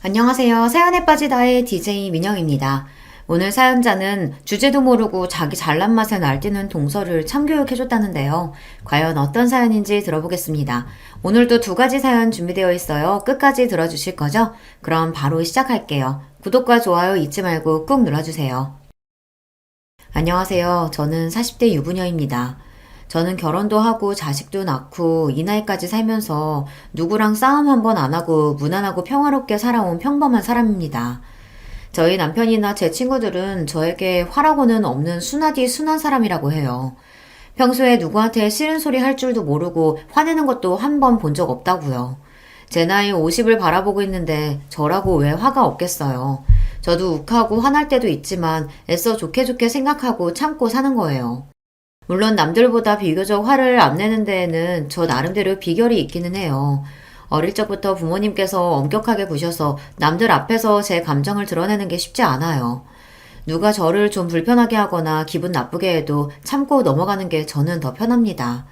안녕하세요. 사연에 빠지다의 DJ 민영입니다. 오늘 사연자는 주제도 모르고 자기 잘난 맛에 날뛰는 동서를 참교육해줬다는데요. 과연 어떤 사연인지 들어보겠습니다. 오늘도 두 가지 사연 준비되어 있어요. 끝까지 들어주실 거죠? 그럼 바로 시작할게요. 구독과 좋아요 잊지 말고 꾹 눌러주세요. 안녕하세요. 저는 40대 유부녀입니다. 저는 결혼도 하고 자식도 낳고 이 나이까지 살면서 누구랑 싸움 한 번 안 하고 무난하고 평화롭게 살아온 평범한 사람입니다. 저희 남편이나 제 친구들은 저에게 화라고는 없는 순하디 순한 사람이라고 해요. 평소에 누구한테 싫은 소리 할 줄도 모르고 화내는 것도 한 번 본 적 없다고요. 제 나이 50을 바라보고 있는데 저라고 왜 화가 없겠어요. 저도 욱하고 화날 때도 있지만 애써 좋게 좋게 생각하고 참고 사는 거예요. 물론 남들보다 비교적 화를 안 내는 데에는 저 나름대로 비결이 있기는 해요. 어릴 적부터 부모님께서 엄격하게 구셔서 남들 앞에서 제 감정을 드러내는 게 쉽지 않아요. 누가 저를 좀 불편하게 하거나 기분 나쁘게 해도 참고 넘어가는 게 저는 더 편합니다.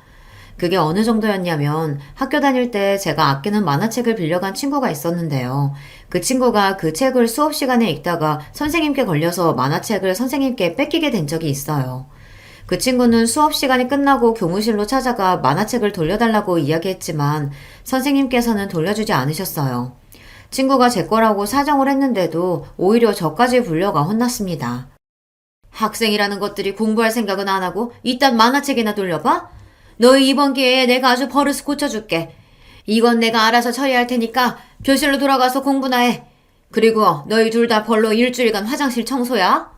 그게 어느 정도였냐면 학교 다닐 때 제가 아끼는 만화책을 빌려간 친구가 있었는데요. 그 친구가 그 책을 수업 시간에 읽다가 선생님께 걸려서 만화책을 선생님께 뺏기게 된 적이 있어요. 그 친구는 수업 시간이 끝나고 교무실로 찾아가 만화책을 돌려달라고 이야기했지만 선생님께서는 돌려주지 않으셨어요. 친구가 제 거라고 사정을 했는데도 오히려 저까지 불려가 혼났습니다. 학생이라는 것들이 공부할 생각은 안 하고 이딴 만화책이나 돌려봐? 너희 이번 기회에 내가 아주 버릇 고쳐줄게. 이건 내가 알아서 처리할 테니까 교실로 돌아가서 공부나 해. 그리고 너희 둘 다 벌로 일주일간 화장실 청소야.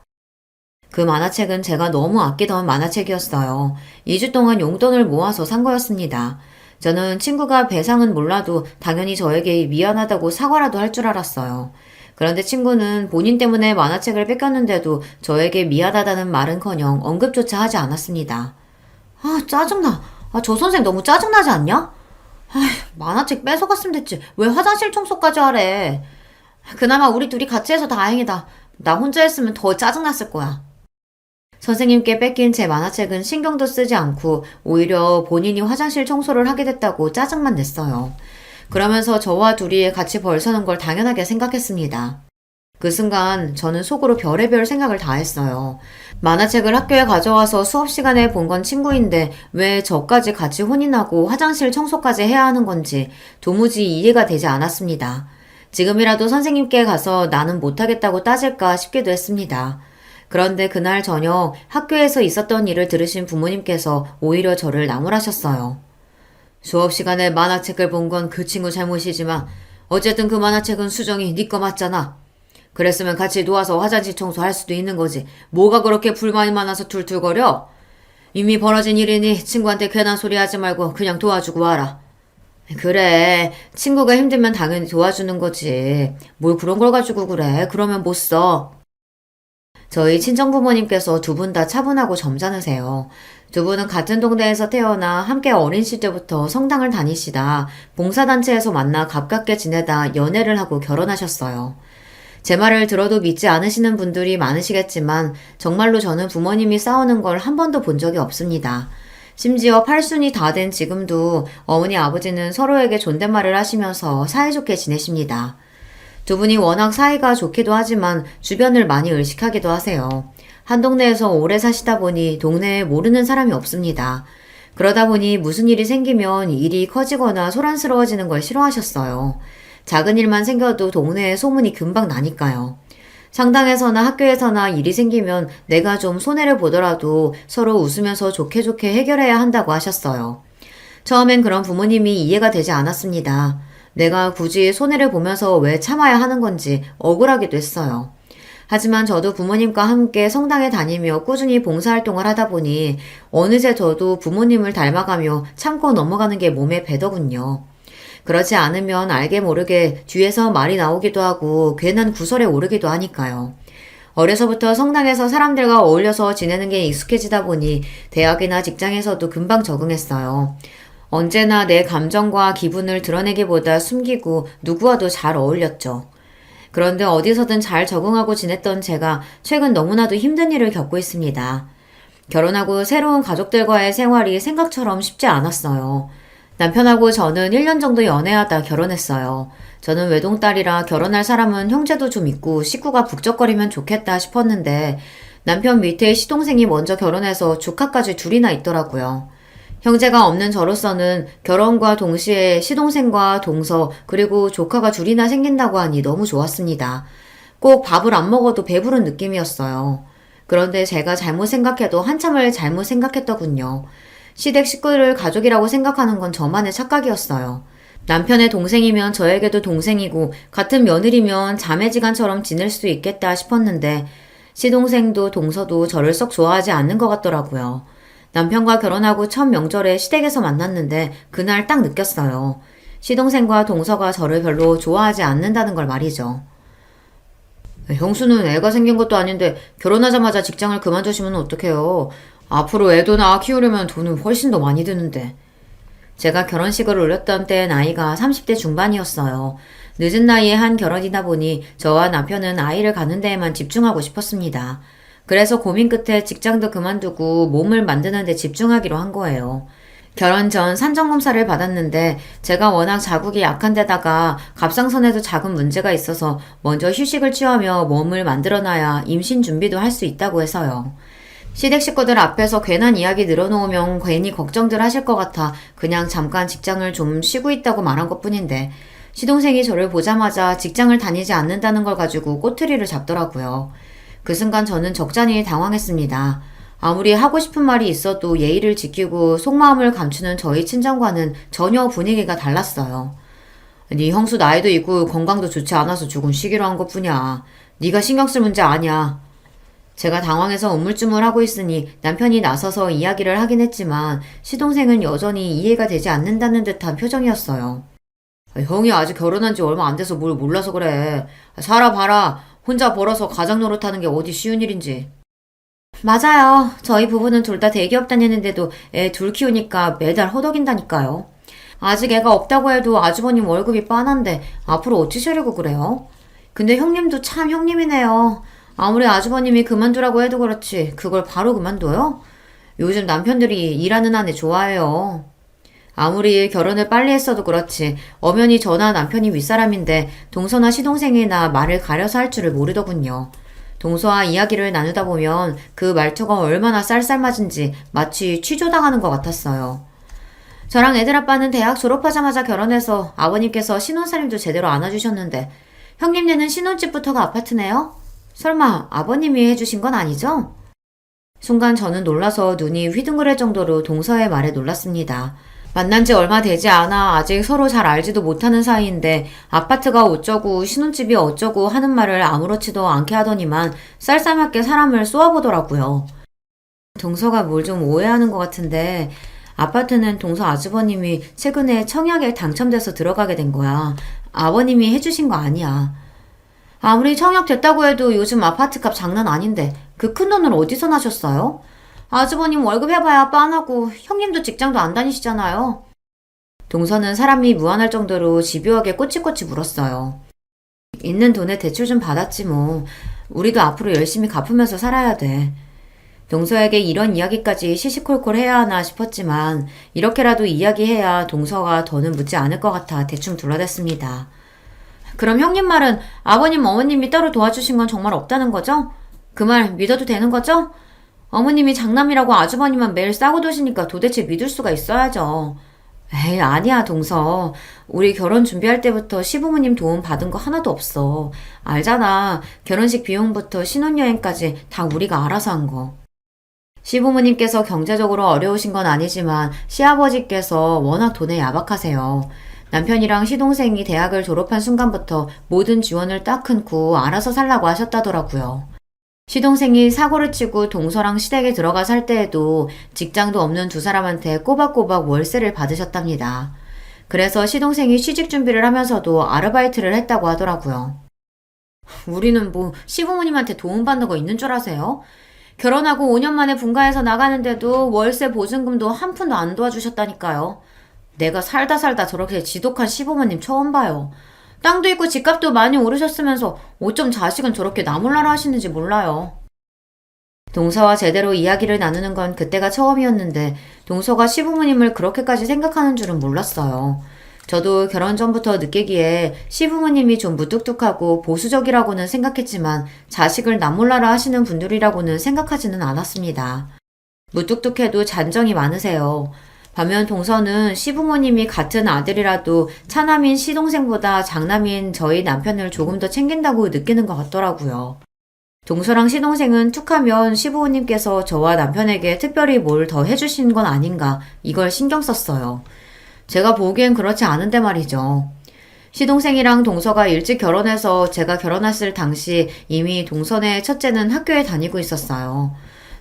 그 만화책은 제가 너무 아끼던 만화책이었어요. 2주 동안 용돈을 모아서 산 거였습니다. 저는 친구가 배상은 몰라도 당연히 저에게 미안하다고 사과라도 할 줄 알았어요. 그런데 친구는 본인 때문에 만화책을 뺏겼는데도 저에게 미안하다는 말은커녕 언급조차 하지 않았습니다. 아, 짜증나. 저 선생 너무 짜증나지 않냐? 만화책 뺏어갔으면 됐지. 왜 화장실 청소까지 하래? 그나마 우리 둘이 같이 해서 다행이다. 나 혼자 했으면 더 짜증났을 거야. 선생님께 뺏긴 제 만화책은 신경도 쓰지 않고 오히려 본인이 화장실 청소를 하게 됐다고 짜증만 냈어요. 그러면서 저와 둘이 같이 벌 서는 걸 당연하게 생각했습니다. 그 순간 저는 속으로 별의별 생각을 다 했어요. 만화책을 학교에 가져와서 수업 시간에 본 건 친구인데 왜 저까지 같이 혼인하고 화장실 청소까지 해야 하는 건지 도무지 이해가 되지 않았습니다. 지금이라도 선생님께 가서 나는 못하겠다고 따질까 싶기도 했습니다. 그런데 그날 저녁 학교에서 있었던 일을 들으신 부모님께서 오히려 저를 나무라셨어요. 수업 시간에 만화책을 본 건 그 친구 잘못이지만 어쨌든 그 만화책은 수정이 네 거 맞잖아. 그랬으면 같이 놓아서 화장실 청소할 수도 있는 거지. 뭐가 그렇게 불만이 많아서 툴툴거려? 이미 벌어진 일이니 친구한테 괜한 소리 하지 말고 그냥 도와주고 와라. 그래, 친구가 힘들면 당연히 도와주는 거지. 뭘 그런 걸 가지고 그래. 그러면 못 써. 저희 친정부모님께서 두 분 다 차분하고 점잖으세요. 두 분은 같은 동네에서 태어나 함께 어린 시절부터 성당을 다니시다 봉사단체에서 만나 가깝게 지내다 연애를 하고 결혼하셨어요. 제 말을 들어도 믿지 않으시는 분들이 많으시겠지만 정말로 저는 부모님이 싸우는 걸 한 번도 본 적이 없습니다. 심지어 팔순이 다 된 지금도 어머니 아버지는 서로에게 존댓말을 하시면서 사이좋게 지내십니다. 두 분이 워낙 사이가 좋기도 하지만 주변을 많이 의식하기도 하세요. 한 동네에서 오래 사시다 보니 동네에 모르는 사람이 없습니다. 그러다 보니 무슨 일이 생기면 일이 커지거나 소란스러워지는 걸 싫어하셨어요. 작은 일만 생겨도 동네에 소문이 금방 나니까요. 상당에서나 학교에서나 일이 생기면 내가 좀 손해를 보더라도 서로 웃으면서 좋게 좋게 해결해야 한다고 하셨어요. 처음엔 그런 부모님이 이해가 되지 않았습니다. 내가 굳이 손해를 보면서 왜 참아야 하는 건지 억울하기도 했어요. 하지만 저도 부모님과 함께 성당에 다니며 꾸준히 봉사활동을 하다 보니 어느새 저도 부모님을 닮아가며 참고 넘어가는 게 몸에 배더군요. 그렇지 않으면 알게 모르게 뒤에서 말이 나오기도 하고 괜한 구설에 오르기도 하니까요. 어려서부터 성당에서 사람들과 어울려서 지내는 게 익숙해지다 보니 대학이나 직장에서도 금방 적응했어요. 언제나 내 감정과 기분을 드러내기보다 숨기고 누구와도 잘 어울렸죠. 그런데 어디서든 잘 적응하고 지냈던 제가 최근 너무나도 힘든 일을 겪고 있습니다. 결혼하고 새로운 가족들과의 생활이 생각처럼 쉽지 않았어요. 남편하고 저는 1년 정도 연애하다 결혼했어요. 저는 외동딸이라 결혼할 사람은 형제도 좀 있고 식구가 북적거리면 좋겠다 싶었는데 남편 밑에 시동생이 먼저 결혼해서 조카까지 둘이나 있더라고요. 형제가 없는 저로서는 결혼과 동시에 시동생과 동서 그리고 조카가 둘이나 생긴다고 하니 너무 좋았습니다. 꼭 밥을 안 먹어도 배부른 느낌이었어요. 그런데 제가 잘못 생각해도 한참을 잘못 생각했더군요. 시댁 식구를 가족이라고 생각하는 건 저만의 착각이었어요. 남편의 동생이면 저에게도 동생이고 같은 며느리면 자매지간처럼 지낼 수 있겠다 싶었는데 시동생도 동서도 저를 썩 좋아하지 않는 것 같더라고요. 남편과 결혼하고 첫 명절에 시댁에서 만났는데 그날 딱 느꼈어요. 시동생과 동서가 저를 별로 좋아하지 않는다는 걸 말이죠. 형수는 애가 생긴 것도 아닌데 결혼하자마자 직장을 그만두시면 어떡해요. 앞으로 애도 낳아 키우려면 돈은 훨씬 더 많이 드는데. 제가 결혼식을 올렸던 때 나이가 30대 중반이었어요. 늦은 나이에 한 결혼이다 보니 저와 남편은 아이를 가는 데에만 집중하고 싶었습니다. 그래서 고민 끝에 직장도 그만두고 몸을 만드는 데 집중하기로 한 거예요. 결혼 전 산정검사를 받았는데 제가 워낙 자국이 약한 데다가 갑상선에도 작은 문제가 있어서 먼저 휴식을 취하며 몸을 만들어놔야 임신 준비도 할 수 있다고 해서요. 시댁 식구들 앞에서 괜한 이야기 늘어놓으면 괜히 걱정들 하실 것 같아 그냥 잠깐 직장을 좀 쉬고 있다고 말한 것뿐인데 시동생이 저를 보자마자 직장을 다니지 않는다는 걸 가지고 꼬투리를 잡더라고요. 그 순간 저는 적잖이 당황했습니다. 아무리 하고 싶은 말이 있어도 예의를 지키고 속마음을 감추는 저희 친정과는 전혀 분위기가 달랐어요. 네 형수 나이도 있고 건강도 좋지 않아서 조금 쉬기로 한 것뿐이야. 네가 신경 쓸 문제 아니야. 제가 당황해서 우물쭈물하고 있으니 남편이 나서서 이야기를 하긴 했지만 시동생은 여전히 이해가 되지 않는다는 듯한 표정이었어요. 형이 아직 결혼한 지 얼마 안 돼서 뭘 몰라서 그래. 살아봐라. 혼자 벌어서 가장 노릇하는 게 어디 쉬운 일인지. 맞아요. 저희 부부는 둘 다 대기업 다니는데도 애 둘 키우니까 매달 허덕인다니까요. 아직 애가 없다고 해도 아주버님 월급이 빤한데 앞으로 어찌 쉬려고 그래요? 근데 형님도 참 형님이네요. 아무리 아주버님이 그만두라고 해도 그렇지 그걸 바로 그만둬요? 요즘 남편들이 일하는 아내 좋아해요. 아무리 결혼을 빨리 했어도 그렇지 엄연히 저나 남편이 윗사람인데 동서나 시동생이나 말을 가려서 할 줄을 모르더군요. 동서와 이야기를 나누다 보면 그 말투가 얼마나 쌀쌀맞은지 마치 취조당하는 것 같았어요. 저랑 애들 아빠는 대학 졸업하자마자 결혼해서 아버님께서 신혼살림도 제대로 안아주셨는데 형님네는 신혼집부터가 아파트네요? 설마 아버님이 해주신 건 아니죠? 순간 저는 놀라서 눈이 휘둥그레 정도로 동서의 말에 놀랐습니다. 만난 지 얼마 되지 않아 아직 서로 잘 알지도 못하는 사이인데 아파트가 어쩌고 신혼집이 어쩌고 하는 말을 아무렇지도 않게 하더니만 쌀쌀맞게 사람을 쏘아보더라고요. 동서가 뭘 좀 오해하는 것 같은데 아파트는 동서 아주버님이 최근에 청약에 당첨돼서 들어가게 된 거야. 아버님이 해주신 거 아니야. 아무리 청약 됐다고 해도 요즘 아파트값 장난 아닌데 그 큰 돈을 어디서 나셨어요? 아주버님 월급 해봐야 빤하고 형님도 직장도 안 다니시잖아요. 동서는 사람이 무안할 정도로 집요하게 꼬치꼬치 물었어요. 있는 돈에 대출 좀 받았지 뭐. 우리도 앞으로 열심히 갚으면서 살아야 돼. 동서에게 이런 이야기까지 시시콜콜 해야 하나 싶었지만 이렇게라도 이야기해야 동서가 더는 묻지 않을 것 같아 대충 둘러댔습니다. 그럼 형님 말은 아버님 어머님이 따로 도와주신 건 정말 없다는 거죠? 그 말 믿어도 되는 거죠? 어머님이 장남이라고 아주버님만 매일 싸고 도시니까 도대체 믿을 수가 있어야죠. 에이 아니야 동서. 우리 결혼 준비할 때부터 시부모님 도움 받은 거 하나도 없어. 알잖아. 결혼식 비용부터 신혼여행까지 다 우리가 알아서 한 거. 시부모님께서 경제적으로 어려우신 건 아니지만 시아버지께서 워낙 돈에 야박하세요. 남편이랑 시동생이 대학을 졸업한 순간부터 모든 지원을 딱 끊고 알아서 살라고 하셨다더라고요. 시동생이 사고를 치고 동서랑 시댁에 들어가 살 때에도 직장도 없는 두 사람한테 꼬박꼬박 월세를 받으셨답니다. 그래서 시동생이 취직 준비를 하면서도 아르바이트를 했다고 하더라고요. 우리는 뭐 시부모님한테 도움받는 거 있는 줄 아세요? 결혼하고 5년 만에 분가해서 나가는데도 월세 보증금도 한 푼도 안 도와주셨다니까요. 내가 살다 저렇게 지독한 시부모님 처음 봐요. 땅도 있고 집값도 많이 오르셨으면서 어쩜 자식은 저렇게 나몰라라 하시는지 몰라요. 동서와 제대로 이야기를 나누는 건 그때가 처음이었는데 동서가 시부모님을 그렇게까지 생각하는 줄은 몰랐어요. 저도 결혼 전부터 느끼기에 시부모님이 좀 무뚝뚝하고 보수적이라고는 생각했지만 자식을 남몰라라 하시는 분들이라고는 생각하지는 않았습니다. 무뚝뚝해도 잔정이 많으세요. 반면 동서는 시부모님이 같은 아들이라도 차남인 시동생보다 장남인 저희 남편을 조금 더 챙긴다고 느끼는 것 같더라고요. 동서랑 시동생은 툭하면 시부모님께서 저와 남편에게 특별히 뭘 더 해주신 건 아닌가 이걸 신경 썼어요. 제가 보기엔 그렇지 않은데 말이죠. 시동생이랑 동서가 일찍 결혼해서 제가 결혼했을 당시 이미 동서네 첫째는 학교에 다니고 있었어요.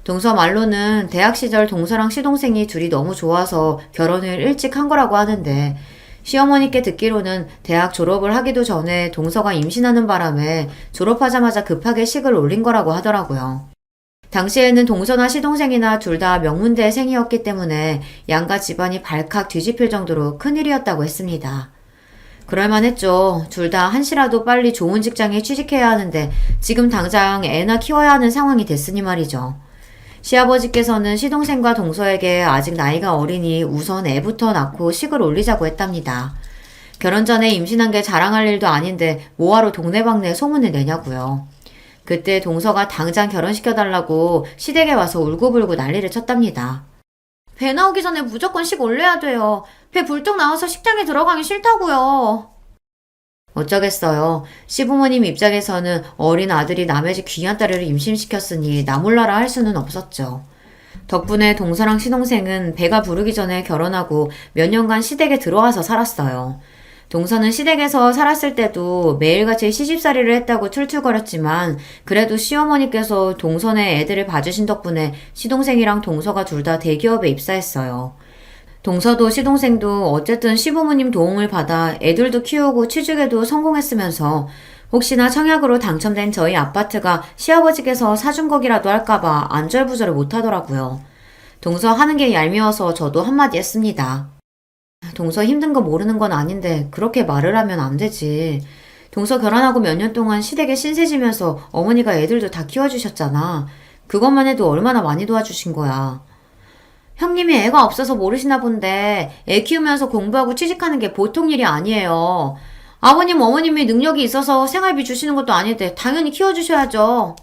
동서 말로는 대학 시절 동서랑 시동생이 둘이 너무 좋아서 결혼을 일찍 한 거라고 하는데 시어머니께 듣기로는 대학 졸업을 하기도 전에 동서가 임신하는 바람에 졸업하자마자 급하게 식을 올린 거라고 하더라고요. 당시에는 동서나 시동생이나 둘 다 명문대생이었기 때문에 양가 집안이 발칵 뒤집힐 정도로 큰일이었다고 했습니다. 그럴만했죠. 둘 다 한시라도 빨리 좋은 직장에 취직해야 하는데 지금 당장 애나 키워야 하는 상황이 됐으니 말이죠. 시아버지께서는 시동생과 동서에게 아직 나이가 어리니 우선 애부터 낳고 식을 올리자고 했답니다. 결혼 전에 임신한 게 자랑할 일도 아닌데 뭐하러 동네방네 소문을 내냐고요. 그때 동서가 당장 결혼시켜달라고 시댁에 와서 울고불고 난리를 쳤답니다. 배 나오기 전에 무조건 식 올려야 돼요. 배 불뚝 나와서 식장에 들어가기 싫다고요. 어쩌겠어요. 시부모님 입장에서는 어린 아들이 남의 집 귀한 딸을 임신시켰으니 나몰라라 할 수는 없었죠. 덕분에 동서랑 시동생은 배가 부르기 전에 결혼하고 몇 년간 시댁에 들어와서 살았어요. 동서는 시댁에서 살았을 때도 매일같이 시집살이를 했다고 툴툴거렸지만 그래도 시어머니께서 동서네 애들을 봐주신 덕분에 시동생이랑 동서가 둘 다 대기업에 입사했어요. 동서도 시동생도 어쨌든 시부모님 도움을 받아 애들도 키우고 취직에도 성공했으면서 혹시나 청약으로 당첨된 저희 아파트가 시아버지께서 사준 거기라도 할까봐 안절부절을 못하더라고요. 동서 하는 게 얄미워서 저도 한마디 했습니다. 동서 힘든 거 모르는 건 아닌데 그렇게 말을 하면 안 되지. 동서 결혼하고 몇 년 동안 시댁에 신세지면서 어머니가 애들도 다 키워주셨잖아. 그것만 해도 얼마나 많이 도와주신 거야. 형님이 애가 없어서 모르시나 본데 애 키우면서 공부하고 취직하는 게 보통 일이 아니에요. 아버님, 어머님이 능력이 있어서 생활비 주시는 것도 아닌데 당연히 키워주셔야죠.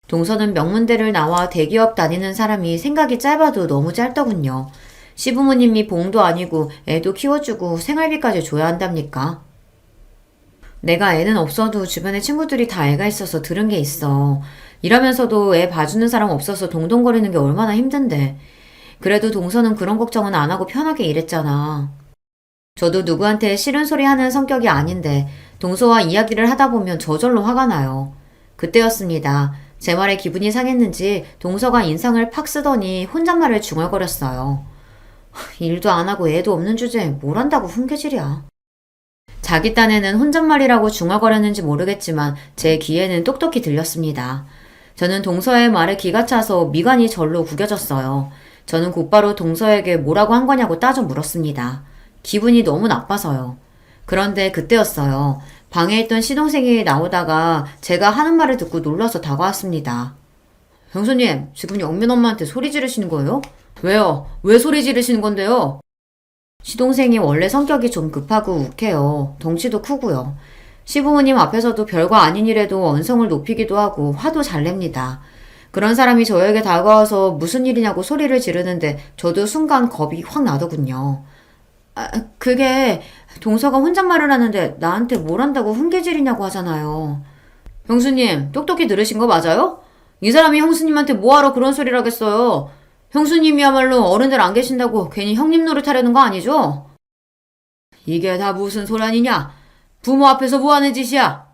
동서는 명문대를 나와 대기업 다니는 사람이 생각이 짧아도 너무 짧더군요. 시부모님이 봉도 아니고 애도 키워주고 생활비까지 줘야 한답니까? 내가 애는 없어도 주변에 친구들이 다 애가 있어서 들은 게 있어. 일하면서도 애 봐주는 사람 없어서 동동거리는 게 얼마나 힘든데. 그래도 동서는 그런 걱정은 안 하고 편하게 일했잖아. 저도 누구한테 싫은 소리 하는 성격이 아닌데 동서와 이야기를 하다 보면 저절로 화가 나요. 그때였습니다. 제 말에 기분이 상했는지 동서가 인상을 팍 쓰더니 혼잣말을 중얼거렸어요. 일도 안 하고 애도 없는 주제에 뭘 한다고 훈계질이야. 자기 딴에는 혼잣말이라고 중얼거렸는지 모르겠지만 제 귀에는 똑똑히 들렸습니다. 저는 동서의 말에 기가 차서 미간이 절로 구겨졌어요. 저는 곧바로 동서에게 뭐라고 한 거냐고 따져 물었습니다. 기분이 너무 나빠서요. 그런데 그때였어요. 방에 있던 시동생이 나오다가 제가 하는 말을 듣고 놀라서 다가왔습니다. 형수님, 지금 영민 엄마한테 소리 지르시는 거예요? 왜요? 왜 소리 지르시는 건데요? 시동생이 원래 성격이 좀 급하고 욱해요. 덩치도 크고요. 시부모님 앞에서도 별거 아닌 일에도 언성을 높이기도 하고 화도 잘 냅니다. 그런 사람이 저에게 다가와서 무슨 일이냐고 소리를 지르는데 저도 순간 겁이 확 나더군요. 그게 동서가 혼잣말을 하는데 나한테 뭘 한다고 훈계질이냐고 하잖아요. 형수님, 똑똑히 들으신 거 맞아요? 이 사람이 형수님한테 뭐하러 그런 소리를 하겠어요? 형수님이야말로 어른들 안 계신다고 괜히 형님 노릇하려는 거 아니죠? 이게 다 무슨 소란이냐? 부모 앞에서 뭐하는 짓이야?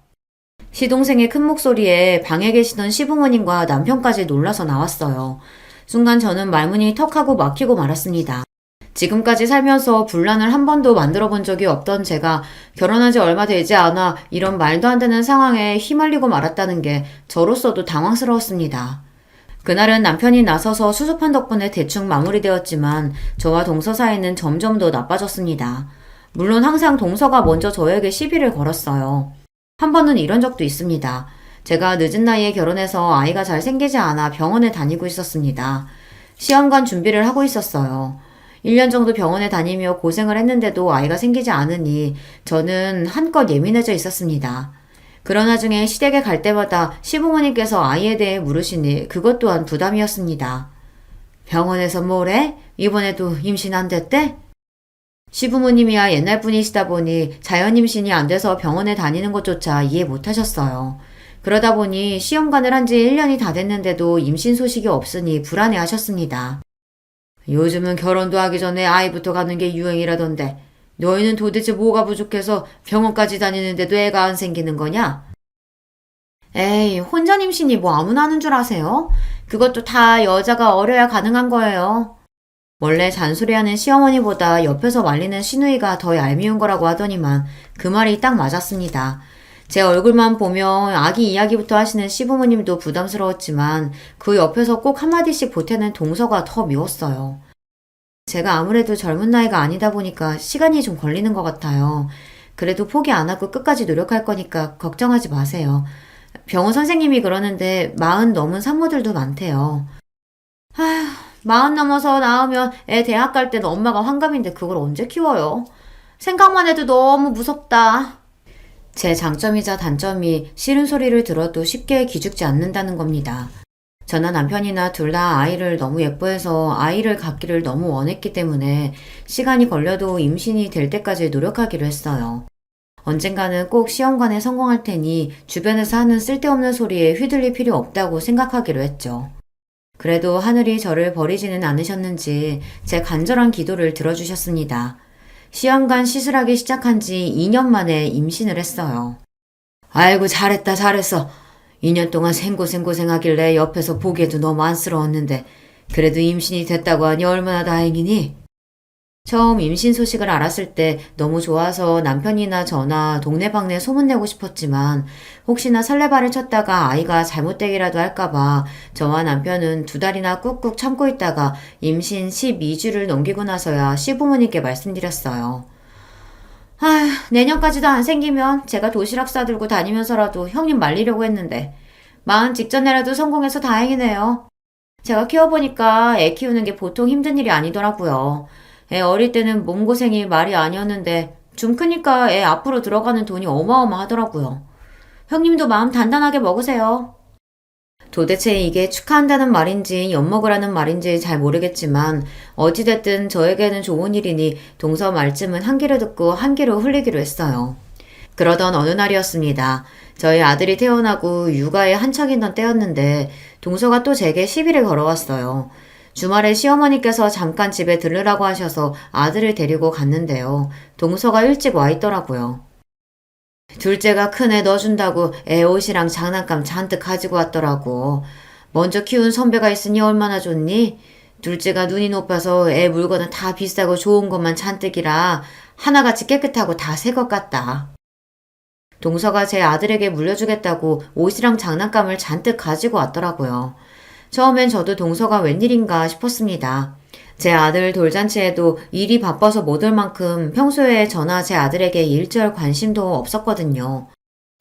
시동생의 큰 목소리에 방에 계시던 시부모님과 남편까지 놀라서 나왔어요. 순간 저는 말문이 턱하고 막히고 말았습니다. 지금까지 살면서 분란을 한 번도 만들어 본 적이 없던 제가 결혼한 지 얼마 되지 않아 이런 말도 안 되는 상황에 휘말리고 말았다는 게 저로서도 당황스러웠습니다. 그날은 남편이 나서서 수습한 덕분에 대충 마무리되었지만 저와 동서 사이는 점점 더 나빠졌습니다. 물론 항상 동서가 먼저 저에게 시비를 걸었어요. 한 번은 이런 적도 있습니다. 제가 늦은 나이에 결혼해서 아이가 잘 생기지 않아 병원에 다니고 있었습니다. 시험관 준비를 하고 있었어요. 1년 정도 병원에 다니며 고생을 했는데도 아이가 생기지 않으니 저는 한껏 예민해져 있었습니다. 그런 와중에 시댁에 갈 때마다 시부모님께서 아이에 대해 물으시니 그것 또한 부담이었습니다. 병원에서 뭐래? 이번에도 임신 안 됐대? 시부모님이야 옛날 분이시다 보니 자연 임신이 안 돼서 병원에 다니는 것조차 이해 못 하셨어요. 그러다 보니 시험관을 한 지 1년이 다 됐는데도 임신 소식이 없으니 불안해 하셨습니다. 요즘은 결혼도 하기 전에 아이부터 가는 게 유행이라던데 너희는 도대체 뭐가 부족해서 병원까지 다니는데도 애가 안 생기는 거냐? 에이, 혼전 임신이 뭐 아무나 하는 줄 아세요? 그것도 다 여자가 어려야 가능한 거예요. 원래 잔소리하는 시어머니보다 옆에서 말리는 시누이가 더 얄미운 거라고 하더니만 그 말이 딱 맞았습니다. 제 얼굴만 보면 아기 이야기부터 하시는 시부모님도 부담스러웠지만 그 옆에서 꼭 한마디씩 보태는 동서가 더 미웠어요. 제가 아무래도 젊은 나이가 아니다 보니까 시간이 좀 걸리는 것 같아요. 그래도 포기 안 하고 끝까지 노력할 거니까 걱정하지 마세요. 병원 선생님이 그러는데 40 넘은 산모들도 많대요. 아휴, 40 넘어서 낳으면 애 대학 갈 때는 엄마가 환갑인데 그걸 언제 키워요? 생각만 해도 너무 무섭다. 제 장점이자 단점이 싫은 소리를 들어도 쉽게 기죽지 않는다는 겁니다. 저나 남편이나 둘 다 아이를 너무 예뻐해서 아이를 갖기를 너무 원했기 때문에 시간이 걸려도 임신이 될 때까지 노력하기로 했어요. 언젠가는 꼭 시험관에 성공할 테니 주변에서 하는 쓸데없는 소리에 휘둘릴 필요 없다고 생각하기로 했죠. 그래도 하늘이 저를 버리지는 않으셨는지 제 간절한 기도를 들어주셨습니다. 시험관 시술하기 시작한 지 2년 만에 임신을 했어요. 아이고 잘했다 잘했어. 2년 동안 생고생고생하길래 옆에서 보기에도 너무 안쓰러웠는데 그래도 임신이 됐다고 하니 얼마나 다행이니? 처음 임신 소식을 알았을 때 너무 좋아서 남편이나 저나 동네방네 소문내고 싶었지만 혹시나 설레발을 쳤다가 아이가 잘못되기라도 할까봐 저와 남편은 2달이나 꾹꾹 참고 있다가 임신 12주를 넘기고 나서야 시부모님께 말씀드렸어요. 아휴, 내년까지도 안 생기면 제가 도시락 싸들고 다니면서라도 형님 말리려고 했는데 40 직전에라도 성공해서 다행이네요. 제가 키워보니까 애 키우는 게 보통 힘든 일이 아니더라고요. 애 어릴 때는 몸고생이 말이 아니었는데 좀 크니까 애 앞으로 들어가는 돈이 어마어마하더라고요. 형님도 마음 단단하게 먹으세요. 도대체 이게 축하한다는 말인지 엿먹으라는 말인지 잘 모르겠지만 어찌됐든 저에게는 좋은 일이니 동서 말쯤은 한 귀로 듣고 한 귀로 흘리기로 했어요. 그러던 어느 날이었습니다. 저희 아들이 태어나고 육아에 한창이던 때였는데 동서가 또 제게 시비를 걸어왔어요. 주말에 시어머니께서 잠깐 집에 들르라고 하셔서 아들을 데리고 갔는데요. 동서가 일찍 와 있더라고요. 둘째가 큰 애 넣어준다고 애 옷이랑 장난감 잔뜩 가지고 왔더라고. 먼저 키운 선배가 있으니 얼마나 좋니? 둘째가 눈이 높아서 애 물건은 다 비싸고 좋은 것만 잔뜩이라 하나같이 깨끗하고 다 새 것 같다. 동서가 제 아들에게 물려주겠다고 옷이랑 장난감을 잔뜩 가지고 왔더라고요. 처음엔 저도 동서가 웬일인가 싶었습니다. 제 아들 돌잔치에도 일이 바빠서 못 올 만큼 평소에 저나 제 아들에게 일절 관심도 없었거든요.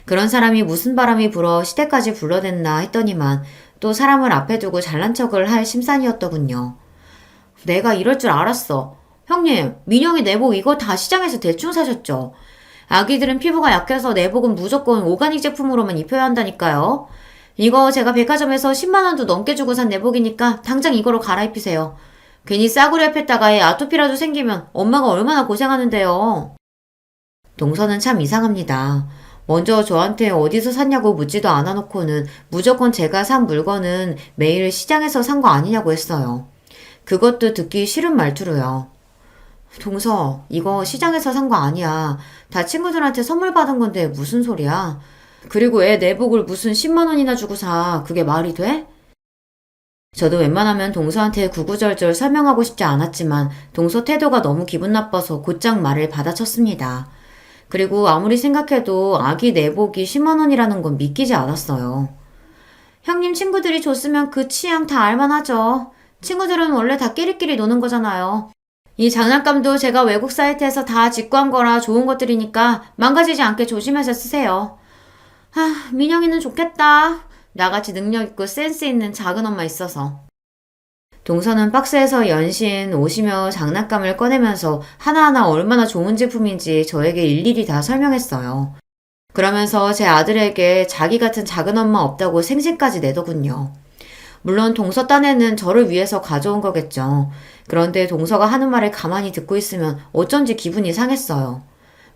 그런 사람이 무슨 바람이 불어 시댁까지 불러댔나 했더니만 또 사람을 앞에 두고 잘난 척을 할 심산이었더군요. 내가 이럴 줄 알았어. 형님, 민영이 내복 이거 다 시장에서 대충 사셨죠? 아기들은 피부가 약해서 내복은 무조건 오가닉 제품으로만 입혀야 한다니까요. 이거 제가 백화점에서 10만 원도 넘게 주고 산 내복이니까 당장 이거로 갈아입히세요. 괜히 싸구려 팼다가 애 아토피라도 생기면 엄마가 얼마나 고생하는데요. 동서는 참 이상합니다. 먼저 저한테 어디서 샀냐고 묻지도 않아 놓고는 무조건 제가 산 물건은 매일 시장에서 산 거 아니냐고 했어요. 그것도 듣기 싫은 말투로요. 동서, 이거 시장에서 산 거 아니야. 다 친구들한테 선물 받은 건데 무슨 소리야. 그리고 애 내복을 무슨 10만 원이나 주고 사. 그게 말이 돼? 저도 웬만하면 동서한테 구구절절 설명하고 싶지 않았지만 동서 태도가 너무 기분 나빠서 곧장 말을 받아쳤습니다. 그리고 아무리 생각해도 아기 내복이 10만 원이라는 건 믿기지 않았어요. 형님 친구들이 줬으면 그 취향 다 알만하죠. 친구들은 원래 다 끼리끼리 노는 거잖아요. 이 장난감도 제가 외국 사이트에서 다 직구한 거라 좋은 것들이니까 망가지지 않게 조심해서 쓰세요. 민영이는 좋겠다. 나같이 능력 있고 센스 있는 작은 엄마 있어서. 동서는 박스에서 연신 오시며 장난감을 꺼내면서 하나하나 얼마나 좋은 제품인지 저에게 일일이 다 설명했어요. 그러면서 제 아들에게 자기 같은 작은 엄마 없다고 생신까지 내더군요. 물론 동서 딴에는 저를 위해서 가져온 거겠죠. 그런데 동서가 하는 말을 가만히 듣고 있으면 어쩐지 기분이 상했어요.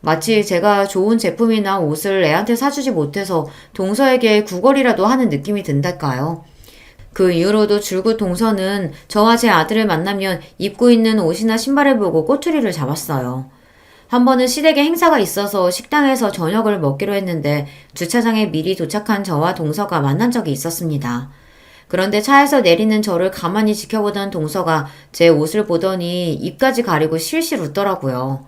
마치 제가 좋은 제품이나 옷을 애한테 사주지 못해서 동서에게 구걸이라도 하는 느낌이 든달까요? 그 이후로도 줄곧 동서는 저와 제 아들을 만나면 입고 있는 옷이나 신발을 보고 꼬투리를 잡았어요. 한 번은 시댁에 행사가 있어서 식당에서 저녁을 먹기로 했는데 주차장에 미리 도착한 저와 동서가 만난 적이 있었습니다. 그런데 차에서 내리는 저를 가만히 지켜보던 동서가 제 옷을 보더니 입까지 가리고 실실 웃더라고요.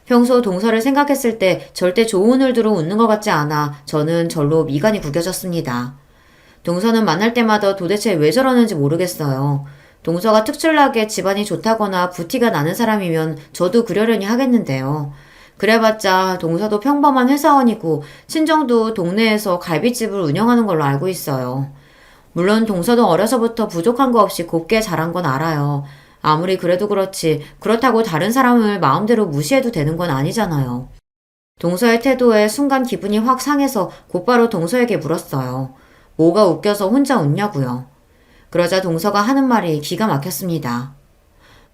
평소 동서를 생각했을 때 절대 좋은 얼두로 웃는 것 같지 않아 저는 절로 미간이 구겨졌습니다. 동서는 만날 때마다 도대체 왜 저러는지 모르겠어요. 동서가 특출나게 집안이 좋다거나 부티가 나는 사람이면 저도 그러려니 하겠는데요. 그래봤자 동서도 평범한 회사원이고 친정도 동네에서 갈비집을 운영하는 걸로 알고 있어요. 물론 동서도 어려서부터 부족한 거 없이 곱게 자란 건 알아요. 아무리 그래도 그렇지 그렇다고 다른 사람을 마음대로 무시해도 되는 건 아니잖아요. 동서의 태도에 순간 기분이 확 상해서 곧바로 동서에게 물었어요. 뭐가 웃겨서 혼자 웃냐고요. 그러자 동서가 하는 말이 기가 막혔습니다.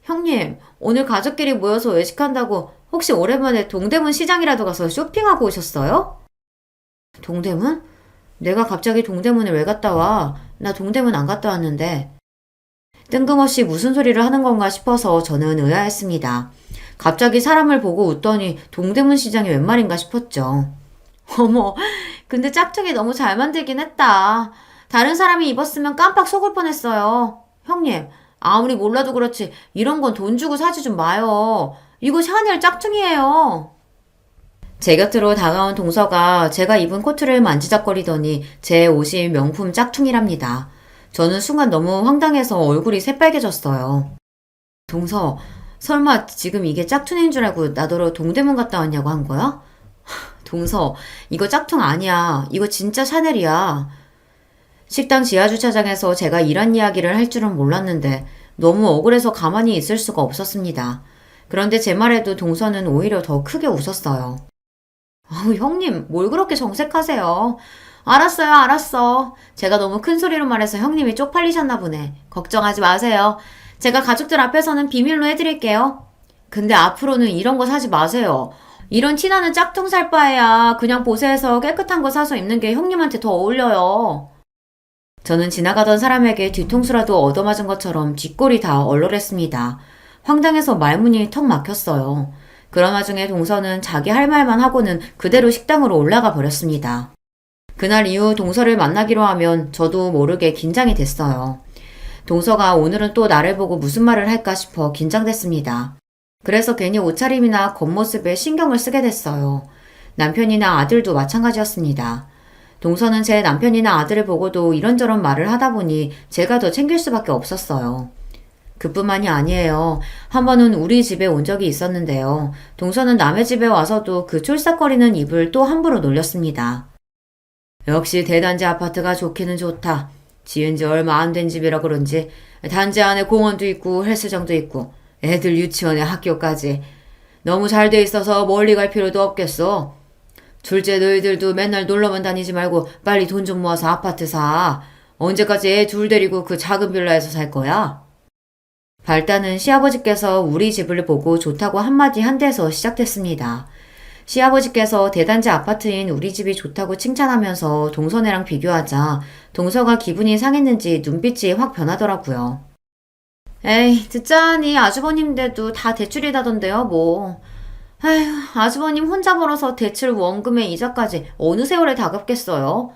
형님, 오늘 가족끼리 모여서 외식한다고 혹시 오랜만에 동대문 시장이라도 가서 쇼핑하고 오셨어요? 동대문? 내가 갑자기 동대문에 왜 갔다 와? 나 동대문 안 갔다 왔는데. 뜬금없이 무슨 소리를 하는 건가 싶어서 저는 의아했습니다. 갑자기 사람을 보고 웃더니 동대문 시장이 웬 말인가 싶었죠. 어머, 근데 짝퉁이 너무 잘 만들긴 했다. 다른 사람이 입었으면 깜빡 속을 뻔했어요. 형님, 아무리 몰라도 그렇지 이런 건 돈 주고 사지 좀 마요. 이거 샤넬 짝퉁이에요. 제 곁으로 다가온 동서가 제가 입은 코트를 만지작거리더니 제 옷이 명품 짝퉁이랍니다. 저는 순간 너무 황당해서 얼굴이 새빨개졌어요. 동서, 설마 지금 이게 짝퉁인 줄 알고 나더러 동대문 갔다 왔냐고 한 거야? 동서, 이거 짝퉁 아니야. 이거 진짜 샤넬이야. 식당 지하주차장에서 제가 이런 이야기를 할 줄은 몰랐는데 너무 억울해서 가만히 있을 수가 없었습니다. 그런데 제 말에도 동서는 오히려 더 크게 웃었어요. 아우, 형님, 뭘 그렇게 정색하세요? 알았어요, 알았어. 제가 너무 큰 소리로 말해서 형님이 쪽팔리셨나 보네. 걱정하지 마세요. 제가 가족들 앞에서는 비밀로 해드릴게요. 근데 앞으로는 이런 거 사지 마세요. 이런 티나는 짝퉁 살 바에야 그냥 보세에서 깨끗한 거 사서 입는 게 형님한테 더 어울려요. 저는 지나가던 사람에게 뒤통수라도 얻어맞은 것처럼 뒷골이 다 얼얼했습니다. 황당해서 말문이 턱 막혔어요. 그런 와중에 동서는 자기 할 말만 하고는 그대로 식당으로 올라가 버렸습니다. 그날 이후 동서를 만나기로 하면 저도 모르게 긴장이 됐어요. 동서가 오늘은 또 나를 보고 무슨 말을 할까 싶어 긴장됐습니다. 그래서 괜히 옷차림이나 겉모습에 신경을 쓰게 됐어요. 남편이나 아들도 마찬가지였습니다. 동서는 제 남편이나 아들을 보고도 이런저런 말을 하다 보니 제가 더 챙길 수밖에 없었어요. 그뿐만이 아니에요. 한 번은 우리 집에 온 적이 있었는데요. 동서는 남의 집에 와서도 그 쫄싹거리는 입을 또 함부로 놀렸습니다. 역시 대단지 아파트가 좋기는 좋다. 지은 지 얼마 안 된 집이라 그런지 단지 안에 공원도 있고 헬스장도 있고 애들 유치원에 학교까지 너무 잘 돼 있어서 멀리 갈 필요도 없겠어. 둘째 너희들도 맨날 놀러만 다니지 말고 빨리 돈 좀 모아서 아파트 사. 언제까지 애 둘 데리고 그 작은 빌라에서 살 거야? 발단은 시아버지께서 우리 집을 보고 좋다고 한마디 한 데서 시작됐습니다. 시아버지께서 대단지 아파트인 우리 집이 좋다고 칭찬하면서 동서네랑 비교하자 동서가 기분이 상했는지 눈빛이 확 변하더라고요. 에이, 듣자하니 아주버님들도 다 대출이다던데요, 뭐. 에휴, 아주버님 혼자 벌어서 대출 원금에 이자까지 어느 세월에 다 갚겠어요.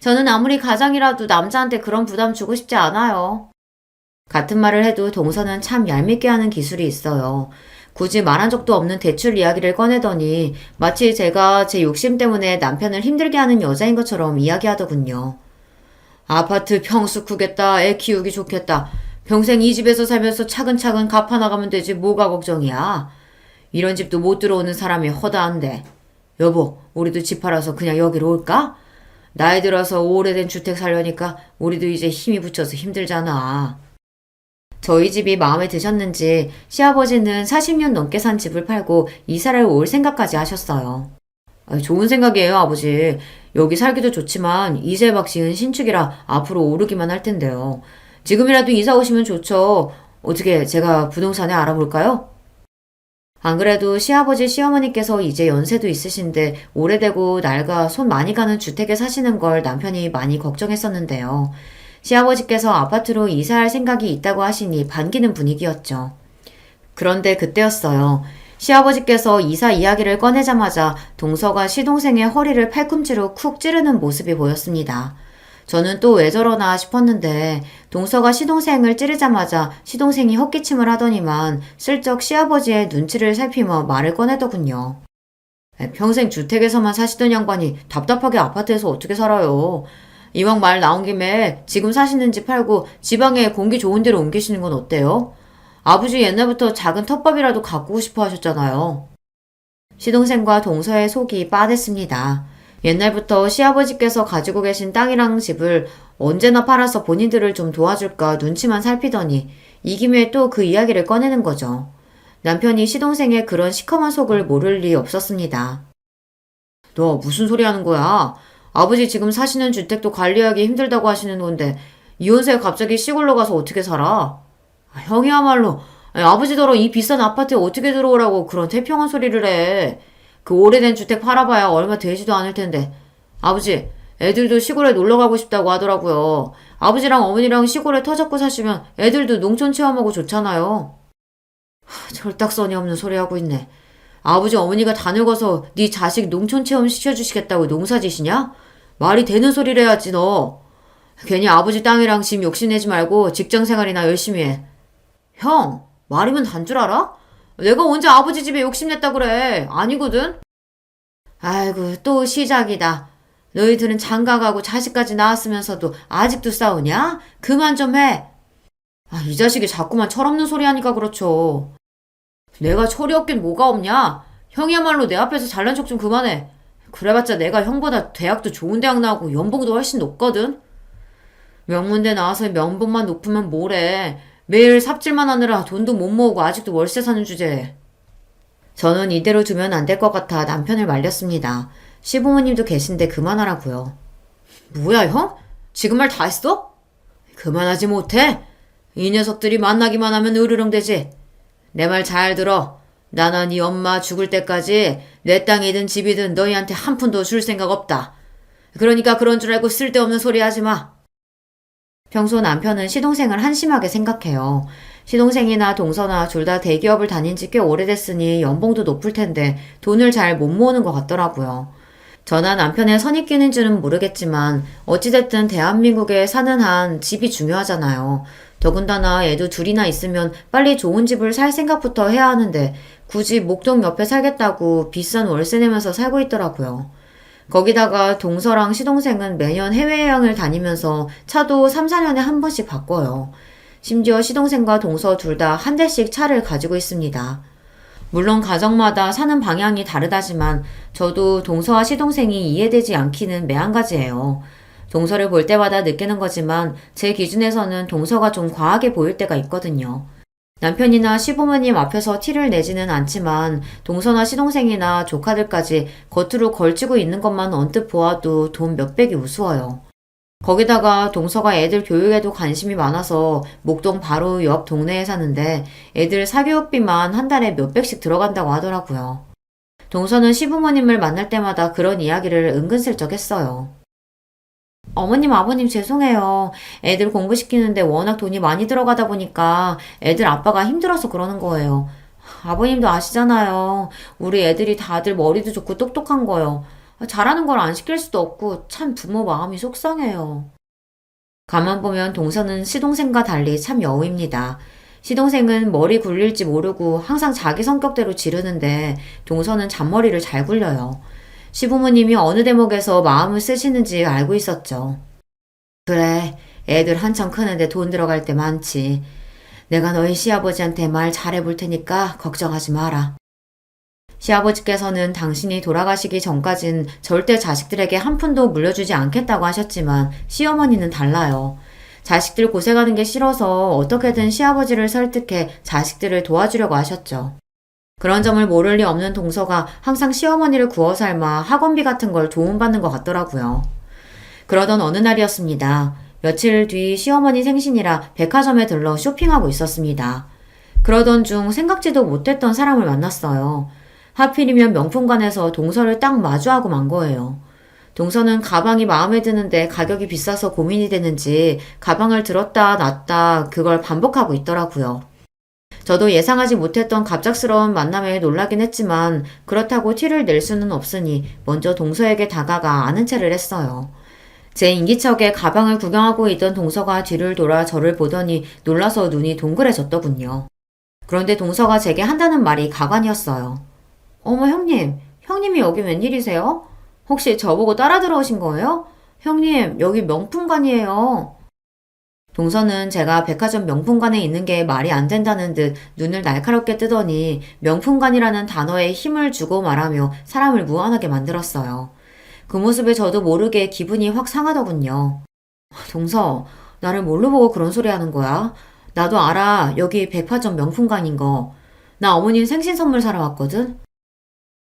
저는 아무리 가장이라도 남자한테 그런 부담 주고 싶지 않아요. 같은 말을 해도 동서는 참 얄밉게 하는 기술이 있어요. 굳이 말한 적도 없는 대출 이야기를 꺼내더니 마치 제가 제 욕심 때문에 남편을 힘들게 하는 여자인 것처럼 이야기하더군요. 아파트 평수 크겠다, 애 키우기 좋겠다. 평생 이 집에서 살면서 차근차근 갚아나가면 되지 뭐가 걱정이야. 이런 집도 못 들어오는 사람이 허다한데. 여보, 우리도 집 팔아서 그냥 여기로 올까? 나이 들어서 오래된 주택 살려니까 우리도 이제 힘이 붙여서 힘들잖아. 저희 집이 마음에 드셨는지 시아버지는 40년 넘게 산 집을 팔고 이사를 올 생각까지 하셨어요. 좋은 생각이에요, 아버지. 여기 살기도 좋지만 이세박 씨는 신축이라 앞으로 오르기만 할 텐데요. 지금이라도 이사 오시면 좋죠. 어떻게 제가 부동산에 알아볼까요? 안 그래도 시아버지 시어머니께서 이제 연세도 있으신데 오래되고 낡아 손 많이 가는 주택에 사시는 걸 남편이 많이 걱정했었는데요. 시아버지께서 아파트로 이사할 생각이 있다고 하시니 반기는 분위기였죠. 그런데 그때였어요. 시아버지께서 이사 이야기를 꺼내자마자 동서가 시동생의 허리를 팔꿈치로 쿡 찌르는 모습이 보였습니다. 저는 또 왜 저러나 싶었는데 동서가 시동생을 찌르자마자 시동생이 헛기침을 하더니만 슬쩍 시아버지의 눈치를 살피며 말을 꺼내더군요. 평생 주택에서만 사시던 양반이 답답하게 아파트에서 어떻게 살아요. 이왕 말 나온 김에 지금 사시는 집 팔고 지방에 공기 좋은 데로 옮기시는 건 어때요? 아버지 옛날부터 작은 텃밭이라도 가꾸고 싶어 하셨잖아요. 시동생과 동서의 속이 빠댔습니다. 옛날부터 시아버지께서 가지고 계신 땅이랑 집을 언제나 팔아서 본인들을 좀 도와줄까 눈치만 살피더니 이 김에 또 그 이야기를 꺼내는 거죠. 남편이 시동생의 그런 시커먼 속을 모를 리 없었습니다. 너 무슨 소리 하는 거야? 아버지 지금 사시는 주택도 관리하기 힘들다고 하시는 건데 이혼세 갑자기 시골로 가서 어떻게 살아? 형이야말로 아버지더러 이 비싼 아파트에 어떻게 들어오라고 그런 태평한 소리를 해. 그 오래된 주택 팔아봐야 얼마 되지도 않을 텐데. 아버지, 애들도 시골에 놀러 가고 싶다고 하더라고요. 아버지랑 어머니랑 시골에 터 잡고 사시면 애들도 농촌 체험하고 좋잖아요. 철딱서니 없는 소리 하고 있네. 아버지 어머니가 다 늙어서 네 자식 농촌 체험 시켜주시겠다고 농사지시냐? 말이 되는 소리를 해야지 너. 괜히 아버지 땅이랑 집 욕심내지 말고 직장생활이나 열심히 해. 형, 말이면 단 줄 알아? 내가 언제 아버지 집에 욕심냈다 그래. 아니거든? 아이고, 또 시작이다. 너희들은 장가가고 자식까지 낳았으면서도 아직도 싸우냐? 그만 좀 해. 이 자식이 자꾸만 철없는 소리 하니까 그렇죠. 내가 철이 없긴 뭐가 없냐? 형이야말로 내 앞에서 잘난 척 좀 그만해. 그래봤자 내가 형보다 대학도 좋은 대학 나오고 연봉도 훨씬 높거든? 명문대 나와서 연봉만 높으면 뭐래. 매일 삽질만 하느라 돈도 못 모으고 아직도 월세 사는 주제에. 저는 이대로 두면 안 될 것 같아 남편을 말렸습니다. 시부모님도 계신데 그만하라고요. 뭐야 형? 지금 말 다 했어? 그만하지 못해? 이 녀석들이 만나기만 하면 으르렁대지. 내 말 잘 들어. 나는 네 엄마 죽을 때까지 내 땅이든 집이든 너희한테 한 푼도 줄 생각 없다. 그러니까 그런 줄 알고 쓸데없는 소리 하지 마. 평소 남편은 시동생을 한심하게 생각해요. 시동생이나 동서나 둘 다 대기업을 다닌 지 꽤 오래됐으니 연봉도 높을 텐데 돈을 잘 못 모으는 것 같더라고요. 저나 남편의 선입견인지는 모르겠지만 어찌됐든 대한민국에 사는 한 집이 중요하잖아요. 더군다나 애도 둘이나 있으면 빨리 좋은 집을 살 생각부터 해야 하는데 굳이 목동 옆에 살겠다고 비싼 월세 내면서 살고 있더라고요. 거기다가 동서랑 시동생은 매년 해외여행을 다니면서 차도 3, 4년에 한 번씩 바꿔요. 심지어 시동생과 동서 둘 다 한 대씩 차를 가지고 있습니다. 물론 가정마다 사는 방향이 다르다지만 저도 동서와 시동생이 이해되지 않기는 매한가지예요. 동서를 볼 때마다 느끼는 거지만 제 기준에서는 동서가 좀 과하게 보일 때가 있거든요. 남편이나 시부모님 앞에서 티를 내지는 않지만 동서나 시동생이나 조카들까지 겉으로 걸치고 있는 것만 언뜻 보아도 돈 몇백이 우스워요. 거기다가 동서가 애들 교육에도 관심이 많아서 목동 바로 옆 동네에 사는데 애들 사교육비만 한 달에 몇백씩 들어간다고 하더라고요. 동서는 시부모님을 만날 때마다 그런 이야기를 은근슬쩍 했어요. 어머님, 아버님 죄송해요. 애들 공부시키는데 워낙 돈이 많이 들어가다 보니까 애들 아빠가 힘들어서 그러는 거예요. 아버님도 아시잖아요. 우리 애들이 다들 머리도 좋고 똑똑한 거요. 잘하는 걸 안 시킬 수도 없고 참 부모 마음이 속상해요. 가만 보면 동서는 시동생과 달리 참 여우입니다. 시동생은 머리 굴릴지 모르고 항상 자기 성격대로 지르는데 동서는 잔머리를 잘 굴려요. 시부모님이 어느 대목에서 마음을 쓰시는지 알고 있었죠. 그래, 애들 한참 크는데 돈 들어갈 때 많지. 내가 너희 시아버지한테 말 잘해볼 테니까 걱정하지 마라. 시아버지께서는 당신이 돌아가시기 전까진 절대 자식들에게 한 푼도 물려주지 않겠다고 하셨지만 시어머니는 달라요. 자식들 고생하는 게 싫어서 어떻게든 시아버지를 설득해 자식들을 도와주려고 하셨죠. 그런 점을 모를 리 없는 동서가 항상 시어머니를 구워 삶아 학원비 같은 걸 도움받는 것 같더라고요. 그러던 어느 날이었습니다. 며칠 뒤 시어머니 생신이라 백화점에 들러 쇼핑하고 있었습니다. 그러던 중 생각지도 못했던 사람을 만났어요. 하필이면 명품관에서 동서를 딱 마주하고 만 거예요. 동서는 가방이 마음에 드는데 가격이 비싸서 고민이 되는지 가방을 들었다 놨다 그걸 반복하고 있더라고요. 저도 예상하지 못했던 갑작스러운 만남에 놀라긴 했지만 그렇다고 티를 낼 수는 없으니 먼저 동서에게 다가가 아는 체를 했어요. 제 인기척에 가방을 구경하고 있던 동서가 뒤를 돌아 저를 보더니 놀라서 눈이 동그래졌더군요. 그런데 동서가 제게 한다는 말이 가관이었어요. 어머 형님, 형님이 여기 웬일이세요? 혹시 저보고 따라 들어오신 거예요? 형님, 여기 명품관이에요. 동서는 제가 백화점 명품관에 있는 게 말이 안 된다는 듯 눈을 날카롭게 뜨더니 명품관이라는 단어에 힘을 주고 말하며 사람을 무안하게 만들었어요. 그 모습에 저도 모르게 기분이 확 상하더군요. 동서, 나를 뭘로 보고 그런 소리 하는 거야? 나도 알아. 여기 백화점 명품관인 거. 나 어머님 생신 선물 사러 왔거든?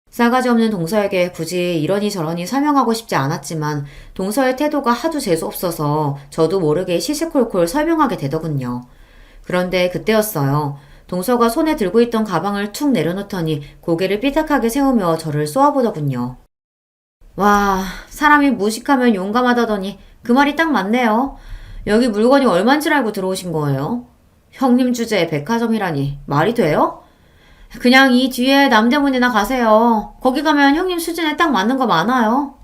싸가지 없는 동서에게 굳이 이러니 저러니 설명하고 싶지 않았지만 동서의 태도가 하도 재수없어서 저도 모르게 시시콜콜 설명하게 되더군요. 그런데 그때였어요. 동서가 손에 들고 있던 가방을 툭 내려놓더니 고개를 삐딱하게 세우며 저를 쏘아보더군요. 와, 사람이 무식하면 용감하다더니 그 말이 딱 맞네요. 여기 물건이 얼만 줄 알고 들어오신 거예요? 형님 주제에 백화점이라니 말이 돼요? 그냥 이 뒤에 남대문이나 가세요. 거기 가면 형님 수준에 딱 맞는 거 많아요.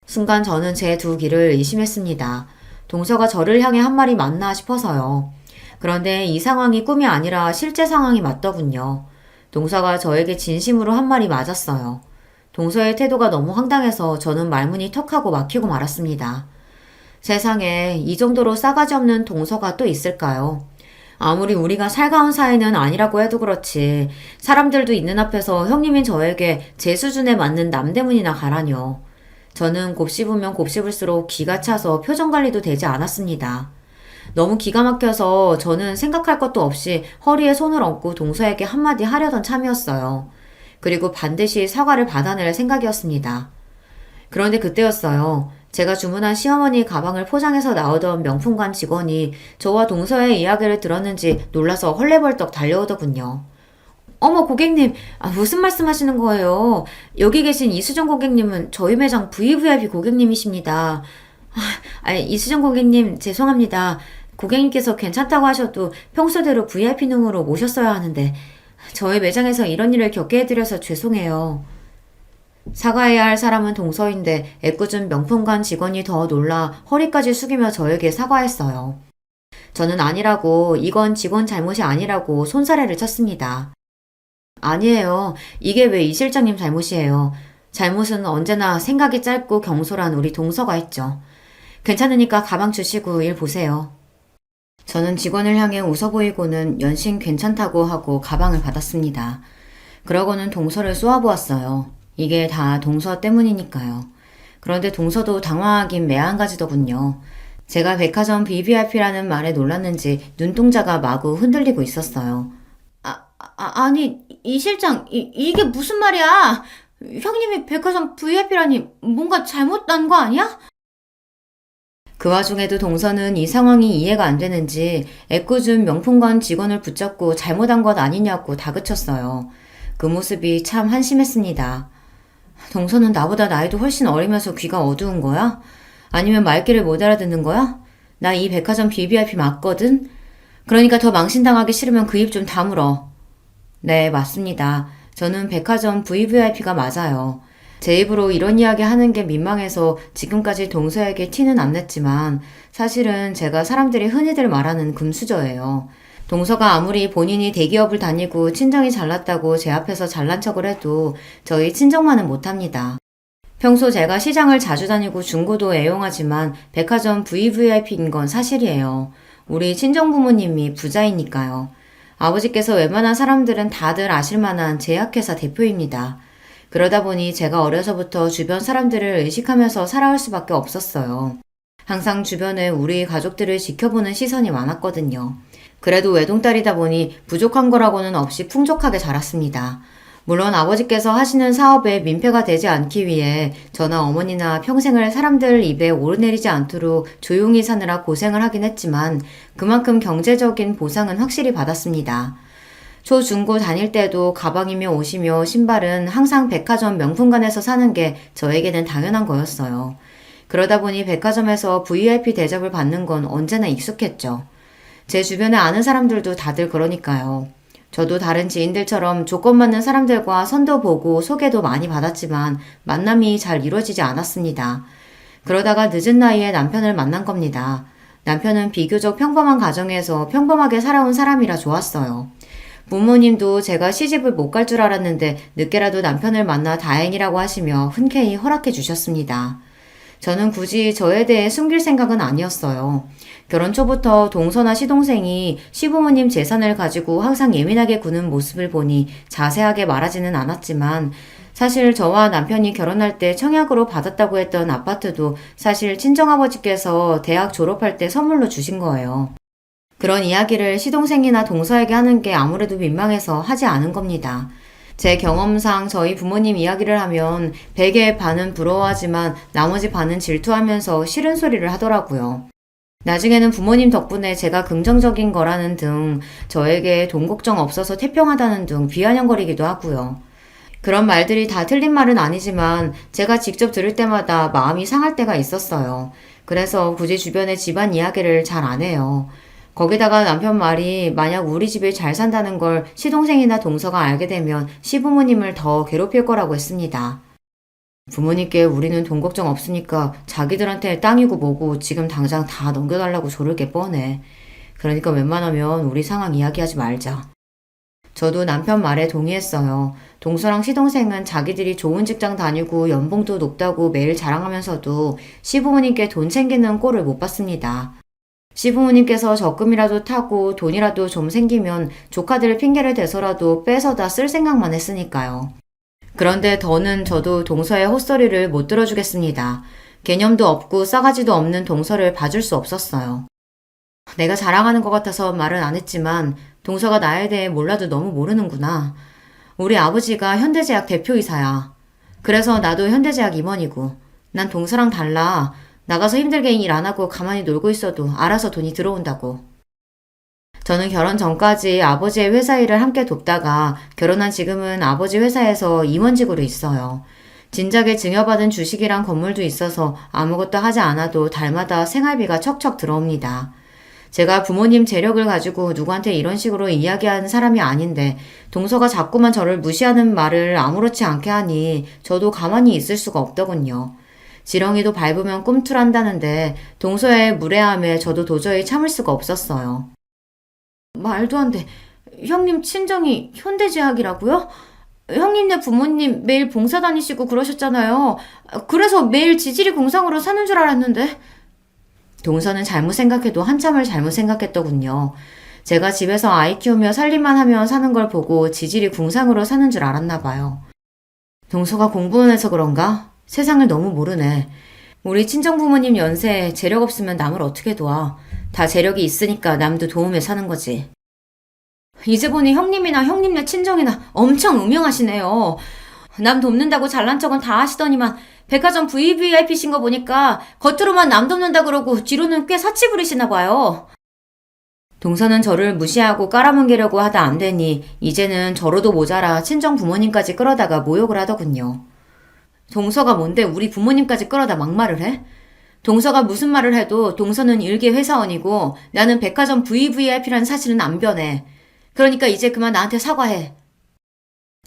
순간 저는 제 두 귀를 의심했습니다. 동서가 저를 향해 한 말이 맞나 싶어서요. 그런데 이 상황이 꿈이 아니라 실제 상황이 맞더군요. 동서가 저에게 진심으로 한 말이 맞았어요. 동서의 태도가 너무 황당해서 저는 말문이 턱하고 막히고 말았습니다. 세상에 이 정도로 싸가지 없는 동서가 또 있을까요? 아무리 우리가 살가운 사이는 아니라고 해도 그렇지 사람들도 있는 앞에서 형님인 저에게 제 수준에 맞는 남대문이나 가라뇨. 저는 곱씹으면 곱씹을수록 기가 차서 표정 관리도 되지 않았습니다. 너무 기가 막혀서 저는 생각할 것도 없이 허리에 손을 얹고 동서에게 한마디 하려던 참이었어요. 그리고 반드시 사과를 받아낼 생각이었습니다. 그런데 그때였어요. 제가 주문한 시어머니 가방을 포장해서 나오던 명품관 직원이 저와 동서의 이야기를 들었는지 놀라서 헐레벌떡 달려오더군요. 어머 고객님, 무슨 말씀하시는 거예요? 여기 계신 이수정 고객님은 저희 매장 VVIP 고객님이십니다. 이수정 고객님 죄송합니다. 고객님께서 괜찮다고 하셔도 평소대로 VIP룸으로 모셨어야 하는데 저희 매장에서 이런 일을 겪게 해드려서 죄송해요. 사과해야 할 사람은 동서인데 애꿎은 명품관 직원이 더 놀라 허리까지 숙이며 저에게 사과했어요. 저는 아니라고, 이건 직원 잘못이 아니라고 손사래를 쳤습니다. 아니에요. 이게 왜 이 실장님 잘못이에요. 잘못은 언제나 생각이 짧고 경솔한 우리 동서가 했죠. 괜찮으니까 가방 주시고 일 보세요. 저는 직원을 향해 웃어 보이고는 연신 괜찮다고 하고 가방을 받았습니다. 그러고는 동서를 쏘아보았어요. 이게 다 동서 때문이니까요. 그런데 동서도 당황하긴 매한가지더군요. 제가 백화점 BVIP라는 말에 놀랐는지 눈동자가 마구 흔들리고 있었어요. 아니, 이 실장, 이게 무슨 말이야? 형님이 백화점 VIP라니 뭔가 잘못한 거 아니야? 그 와중에도 동서는 이 상황이 이해가 안 되는지 애꿎은 명품관 직원을 붙잡고 잘못한 것 아니냐고 다그쳤어요. 그 모습이 참 한심했습니다. 동서는 나보다 나이도 훨씬 어리면서 귀가 어두운 거야? 아니면 말귀를 못 알아듣는 거야? 나 이 백화점 BVIP 맞거든? 그러니까 더 망신당하기 싫으면 그 입 좀 다물어. 네, 맞습니다. 저는 백화점 VVIP가 맞아요. 제 입으로 이런 이야기 하는 게 민망해서 지금까지 동서에게 티는 안 냈지만 사실은 제가 사람들이 흔히들 말하는 금수저예요. 동서가 아무리 본인이 대기업을 다니고 친정이 잘났다고 제 앞에서 잘난 척을 해도 저희 친정만은 못합니다. 평소 제가 시장을 자주 다니고 중고도 애용하지만 백화점 VVIP인 건 사실이에요. 우리 친정부모님이 부자이니까요. 아버지께서 웬만한 사람들은 다들 아실만한 제약회사 대표입니다. 그러다 보니 제가 어려서부터 주변 사람들을 의식하면서 살아올 수밖에 없었어요. 항상 주변에 우리 가족들을 지켜보는 시선이 많았거든요. 그래도 외동딸이다 보니 부족한 거라고는 없이 풍족하게 자랐습니다. 물론 아버지께서 하시는 사업에 민폐가 되지 않기 위해 저나 어머니나 평생을 사람들 입에 오르내리지 않도록 조용히 사느라 고생을 하긴 했지만 그만큼 경제적인 보상은 확실히 받았습니다. 초, 중, 고 다닐 때도 가방이며 옷이며 신발은 항상 백화점 명품관에서 사는 게 저에게는 당연한 거였어요. 그러다 보니 백화점에서 VIP 대접을 받는 건 언제나 익숙했죠. 제 주변에 아는 사람들도 다들 그러니까요. 저도 다른 지인들처럼 조건 맞는 사람들과 선도 보고 소개도 많이 받았지만 만남이 잘 이루어지지 않았습니다. 그러다가 늦은 나이에 남편을 만난 겁니다. 남편은 비교적 평범한 가정에서 평범하게 살아온 사람이라 좋았어요. 부모님도 제가 시집을 못 갈 줄 알았는데 늦게라도 남편을 만나 다행이라고 하시며 흔쾌히 허락해 주셨습니다. 저는 굳이 저에 대해 숨길 생각은 아니었어요. 결혼 초부터 동서나 시동생이 시부모님 재산을 가지고 항상 예민하게 구는 모습을 보니 자세하게 말하지는 않았지만 사실 저와 남편이 결혼할 때 청약으로 받았다고 했던 아파트도 사실 친정아버지께서 대학 졸업할 때 선물로 주신 거예요. 그런 이야기를 시동생이나 동서에게 하는 게 아무래도 민망해서 하지 않은 겁니다. 제 경험상 저희 부모님 이야기를 하면 100의 반은 부러워하지만 나머지 반은 질투하면서 싫은 소리를 하더라고요. 나중에는 부모님 덕분에 제가 긍정적인 거라는 등 저에게 돈 걱정 없어서 태평하다는 등 비아냥거리기도 하고요. 그런 말들이 다 틀린 말은 아니지만 제가 직접 들을 때마다 마음이 상할 때가 있었어요. 그래서 굳이 주변의 집안 이야기를 잘 안 해요. 거기다가 남편 말이 만약 우리 집이 잘 산다는 걸 시동생이나 동서가 알게 되면 시부모님을 더 괴롭힐 거라고 했습니다. 부모님께 우리는 돈 걱정 없으니까 자기들한테 땅이고 뭐고 지금 당장 다 넘겨달라고 조를 게 뻔해. 그러니까 웬만하면 우리 상황 이야기하지 말자. 저도 남편 말에 동의했어요. 동서랑 시동생은 자기들이 좋은 직장 다니고 연봉도 높다고 매일 자랑하면서도 시부모님께 돈 챙기는 꼴을 못 봤습니다. 시부모님께서 적금이라도 타고 돈이라도 좀 생기면 조카들 핑계를 대서라도 빼서 다 쓸 생각만 했으니까요. 그런데 더는 저도 동서의 헛소리를 못 들어주겠습니다. 개념도 없고 싸가지도 없는 동서를 봐줄 수 없었어요. 내가 자랑하는 것 같아서 말은 안 했지만 동서가 나에 대해 몰라도 너무 모르는구나. 우리 아버지가 현대제약 대표이사야. 그래서 나도 현대제약 임원이고 난 동서랑 달라. 나가서 힘들게 일 안 하고 가만히 놀고 있어도 알아서 돈이 들어온다고. 저는 결혼 전까지 아버지의 회사 일을 함께 돕다가 결혼한 지금은 아버지 회사에서 임원직으로 있어요. 진작에 증여받은 주식이랑 건물도 있어서 아무것도 하지 않아도 달마다 생활비가 척척 들어옵니다. 제가 부모님 재력을 가지고 누구한테 이런 식으로 이야기하는 사람이 아닌데 동서가 자꾸만 저를 무시하는 말을 아무렇지 않게 하니 저도 가만히 있을 수가 없더군요. 지렁이도 밟으면 꿈틀한다는데 동서의 무례함에 저도 도저히 참을 수가 없었어요. 말도 안 돼. 형님 친정이 현대제약이라고요? 형님네 부모님 매일 봉사 다니시고 그러셨잖아요. 그래서 매일 지질이 공상으로 사는 줄 알았는데. 동서는 잘못 생각해도 한참을 잘못 생각했더군요. 제가 집에서 아이 키우며 살림만 하며 사는 걸 보고 지질이 궁상으로 사는 줄 알았나 봐요. 동서가 공부만 해서 그런가? 세상을 너무 모르네. 우리 친정부모님 연세에 재력 없으면 남을 어떻게 도와. 다 재력이 있으니까 남도 도움에 사는 거지. 이제 보니 형님이나 형님네 친정이나 엄청 음흉하시네요. 남 돕는다고 잘난 척은 다 하시더니만 백화점 VVIP신 거 보니까 겉으로만 남 돕는다 그러고 뒤로는 꽤 사치 부리시나 봐요. 동서는 저를 무시하고 깔아뭉개려고 하다 안 되니 이제는 저로도 모자라 친정 부모님까지 끌어다가 모욕을 하더군요. 동서가 뭔데 우리 부모님까지 끌어다 막말을 해? 동서가 무슨 말을 해도 동서는 일개 회사원이고 나는 백화점 VVIP라는 사실은 안 변해. 그러니까 이제 그만 나한테 사과해.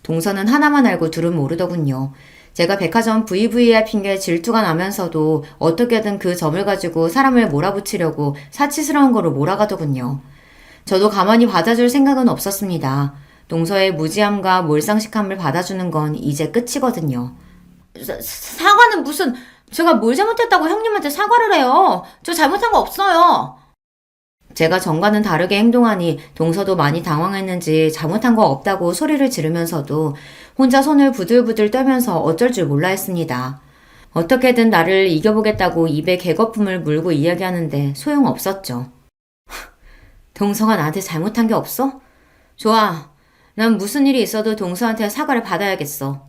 동서는 하나만 알고 둘은 모르더군요. 제가 백화점 VVIP인 게 질투가 나면서도 어떻게든 그 점을 가지고 사람을 몰아붙이려고 사치스러운 거로 몰아가더군요. 저도 가만히 받아줄 생각은 없었습니다. 동서의 무지함과 몰상식함을 받아주는 건 이제 끝이거든요. 사과는 무슨... 제가 뭘 잘못했다고 형님한테 사과를 해요. 저 잘못한 거 없어요. 제가 전과는 다르게 행동하니 동서도 많이 당황했는지 잘못한 거 없다고 소리를 지르면서도 혼자 손을 부들부들 떨면서 어쩔 줄 몰라 했습니다. 어떻게든 나를 이겨보겠다고 입에 개거품을 물고 이야기하는데 소용없었죠. 동서가 나한테 잘못한 게 없어? 좋아. 난 무슨 일이 있어도 동서한테 사과를 받아야겠어.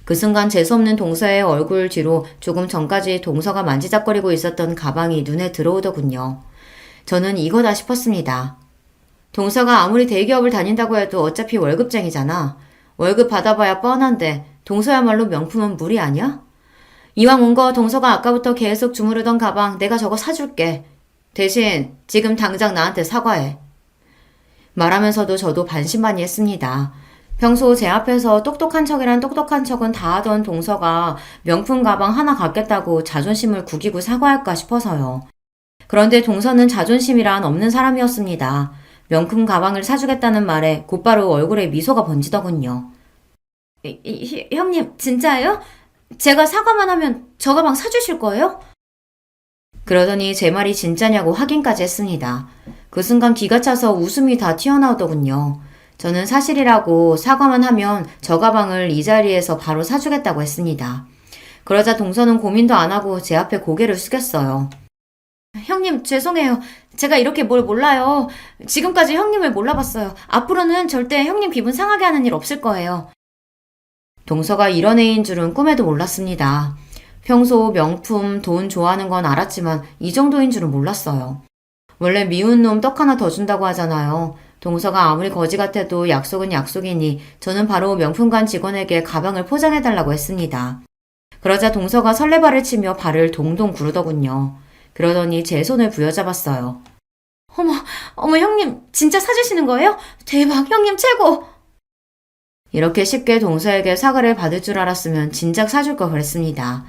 그 순간 재수없는 동서의 얼굴 뒤로 조금 전까지 동서가 만지작거리고 있었던 가방이 눈에 들어오더군요. 저는 이거다 싶었습니다. 동서가 아무리 대기업을 다닌다고 해도 어차피 월급쟁이잖아. 월급 받아봐야 뻔한데 동서야말로 명품은 무리 아니야? 이왕 온 거 동서가 아까부터 계속 주무르던 가방 내가 저거 사줄게. 대신 지금 당장 나한테 사과해. 말하면서도 저도 반신반의했습니다. 평소 제 앞에서 똑똑한 척이란 똑똑한 척은 다 하던 동서가 명품 가방 하나 갖겠다고 자존심을 구기고 사과할까 싶어서요. 그런데 동서는 자존심이란 없는 사람이었습니다. 명품 가방을 사주겠다는 말에 곧바로 얼굴에 미소가 번지더군요. 형님, 진짜예요? 제가 사과만 하면 저 가방 사주실 거예요? 그러더니 제 말이 진짜냐고 확인까지 했습니다. 그 순간 기가 차서 웃음이 다 튀어나오더군요. 저는 사실이라고 사과만 하면 저 가방을 이 자리에서 바로 사주겠다고 했습니다. 그러자 동서는 고민도 안 하고 제 앞에 고개를 숙였어요. 형님, 죄송해요. 제가 이렇게 뭘 몰라요. 지금까지 형님을 몰라봤어요. 앞으로는 절대 형님 기분 상하게 하는 일 없을 거예요. 동서가 이런 애인 줄은 꿈에도 몰랐습니다. 평소 명품, 돈 좋아하는 건 알았지만 이 정도인 줄은 몰랐어요. 원래 미운 놈 떡 하나 더 준다고 하잖아요. 동서가 아무리 거지 같아도 약속은 약속이니 저는 바로 명품관 직원에게 가방을 포장해달라고 했습니다. 그러자 동서가 설레발을 치며 발을 동동 구르더군요. 그러더니 제 손을 부여잡았어요. 어머 형님 진짜 사주시는 거예요? 대박 형님 최고! 이렇게 쉽게 동서에게 사과를 받을 줄 알았으면 진작 사줄 걸 그랬습니다.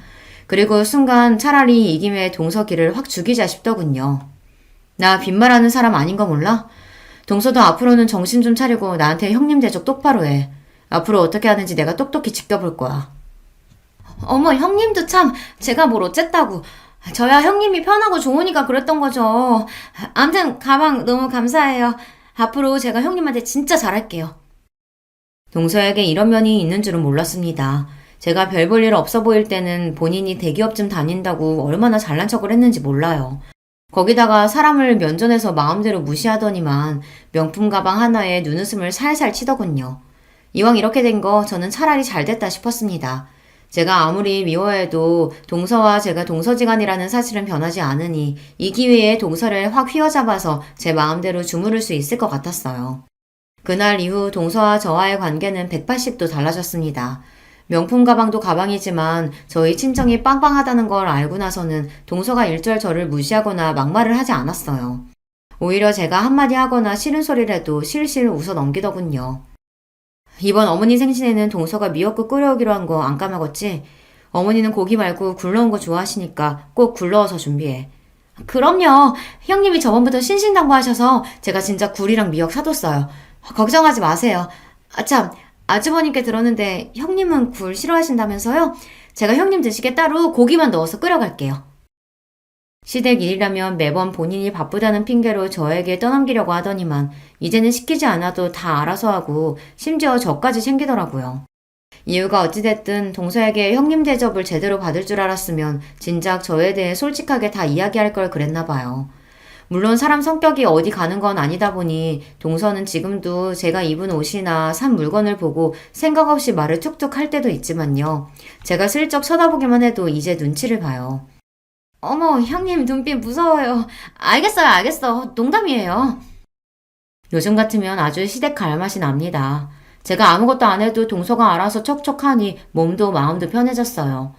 그리고 순간 차라리 이 김에 동서 길을 확 죽이자 싶더군요. 나 빈말하는 사람 아닌 거 몰라? 동서도 앞으로는 정신 좀 차리고 나한테 형님 대접 똑바로 해. 앞으로 어떻게 하는지 내가 똑똑히 지켜볼 거야. 어머 형님도 참 제가 뭘 어쨌다고. 저야 형님이 편하고 좋으니까 그랬던 거죠. 암튼 가방 너무 감사해요. 앞으로 제가 형님한테 진짜 잘할게요. 동서에게 이런 면이 있는 줄은 몰랐습니다. 제가 별 볼 일 없어 보일 때는 본인이 대기업쯤 다닌다고 얼마나 잘난 척을 했는지 몰라요. 거기다가 사람을 면전에서 마음대로 무시하더니만 명품 가방 하나에 눈웃음을 살살 치더군요. 이왕 이렇게 된 거 저는 차라리 잘 됐다 싶었습니다. 제가 아무리 미워해도 동서와 제가 동서지간이라는 사실은 변하지 않으니 이 기회에 동서를 확 휘어잡아서 제 마음대로 주무를 수 있을 것 같았어요. 그날 이후 동서와 저와의 관계는 180도 달라졌습니다. 명품 가방도 가방이지만 저희 친정이 빵빵하다는 걸 알고 나서는 동서가 일절 저를 무시하거나 막말을 하지 않았어요. 오히려 제가 한마디 하거나 싫은 소리를 해도 실실 웃어 넘기더군요. 이번 어머니 생신에는 동서가 미역국 끓여오기로 한 거 안 까먹었지? 어머니는 고기 말고 굴러온 거 좋아하시니까 꼭 굴러와서 준비해. 그럼요. 형님이 저번부터 신신당부하셔서 제가 진짜 굴이랑 미역 사뒀어요. 걱정하지 마세요. 참, 아주버님께 들었는데 형님은 굴 싫어하신다면서요? 제가 형님 드시게 따로 고기만 넣어서 끓여갈게요. 시댁 일이라면 매번 본인이 바쁘다는 핑계로 저에게 떠넘기려고 하더니만 이제는 시키지 않아도 다 알아서 하고 심지어 저까지 챙기더라고요. 이유가 어찌됐든 동서에게 형님 대접을 제대로 받을 줄 알았으면 진작 저에 대해 솔직하게 다 이야기할 걸 그랬나 봐요. 물론 사람 성격이 어디 가는 건 아니다 보니 동서는 지금도 제가 입은 옷이나 산 물건을 보고 생각 없이 말을 툭툭 할 때도 있지만요. 제가 슬쩍 쳐다보기만 해도 이제 눈치를 봐요. 어머 형님 눈빛 무서워요. 알겠어. 농담이에요. 요즘 같으면 아주 시댁 갈 맛이 납니다. 제가 아무것도 안 해도 동서가 알아서 척척하니 몸도 마음도 편해졌어요.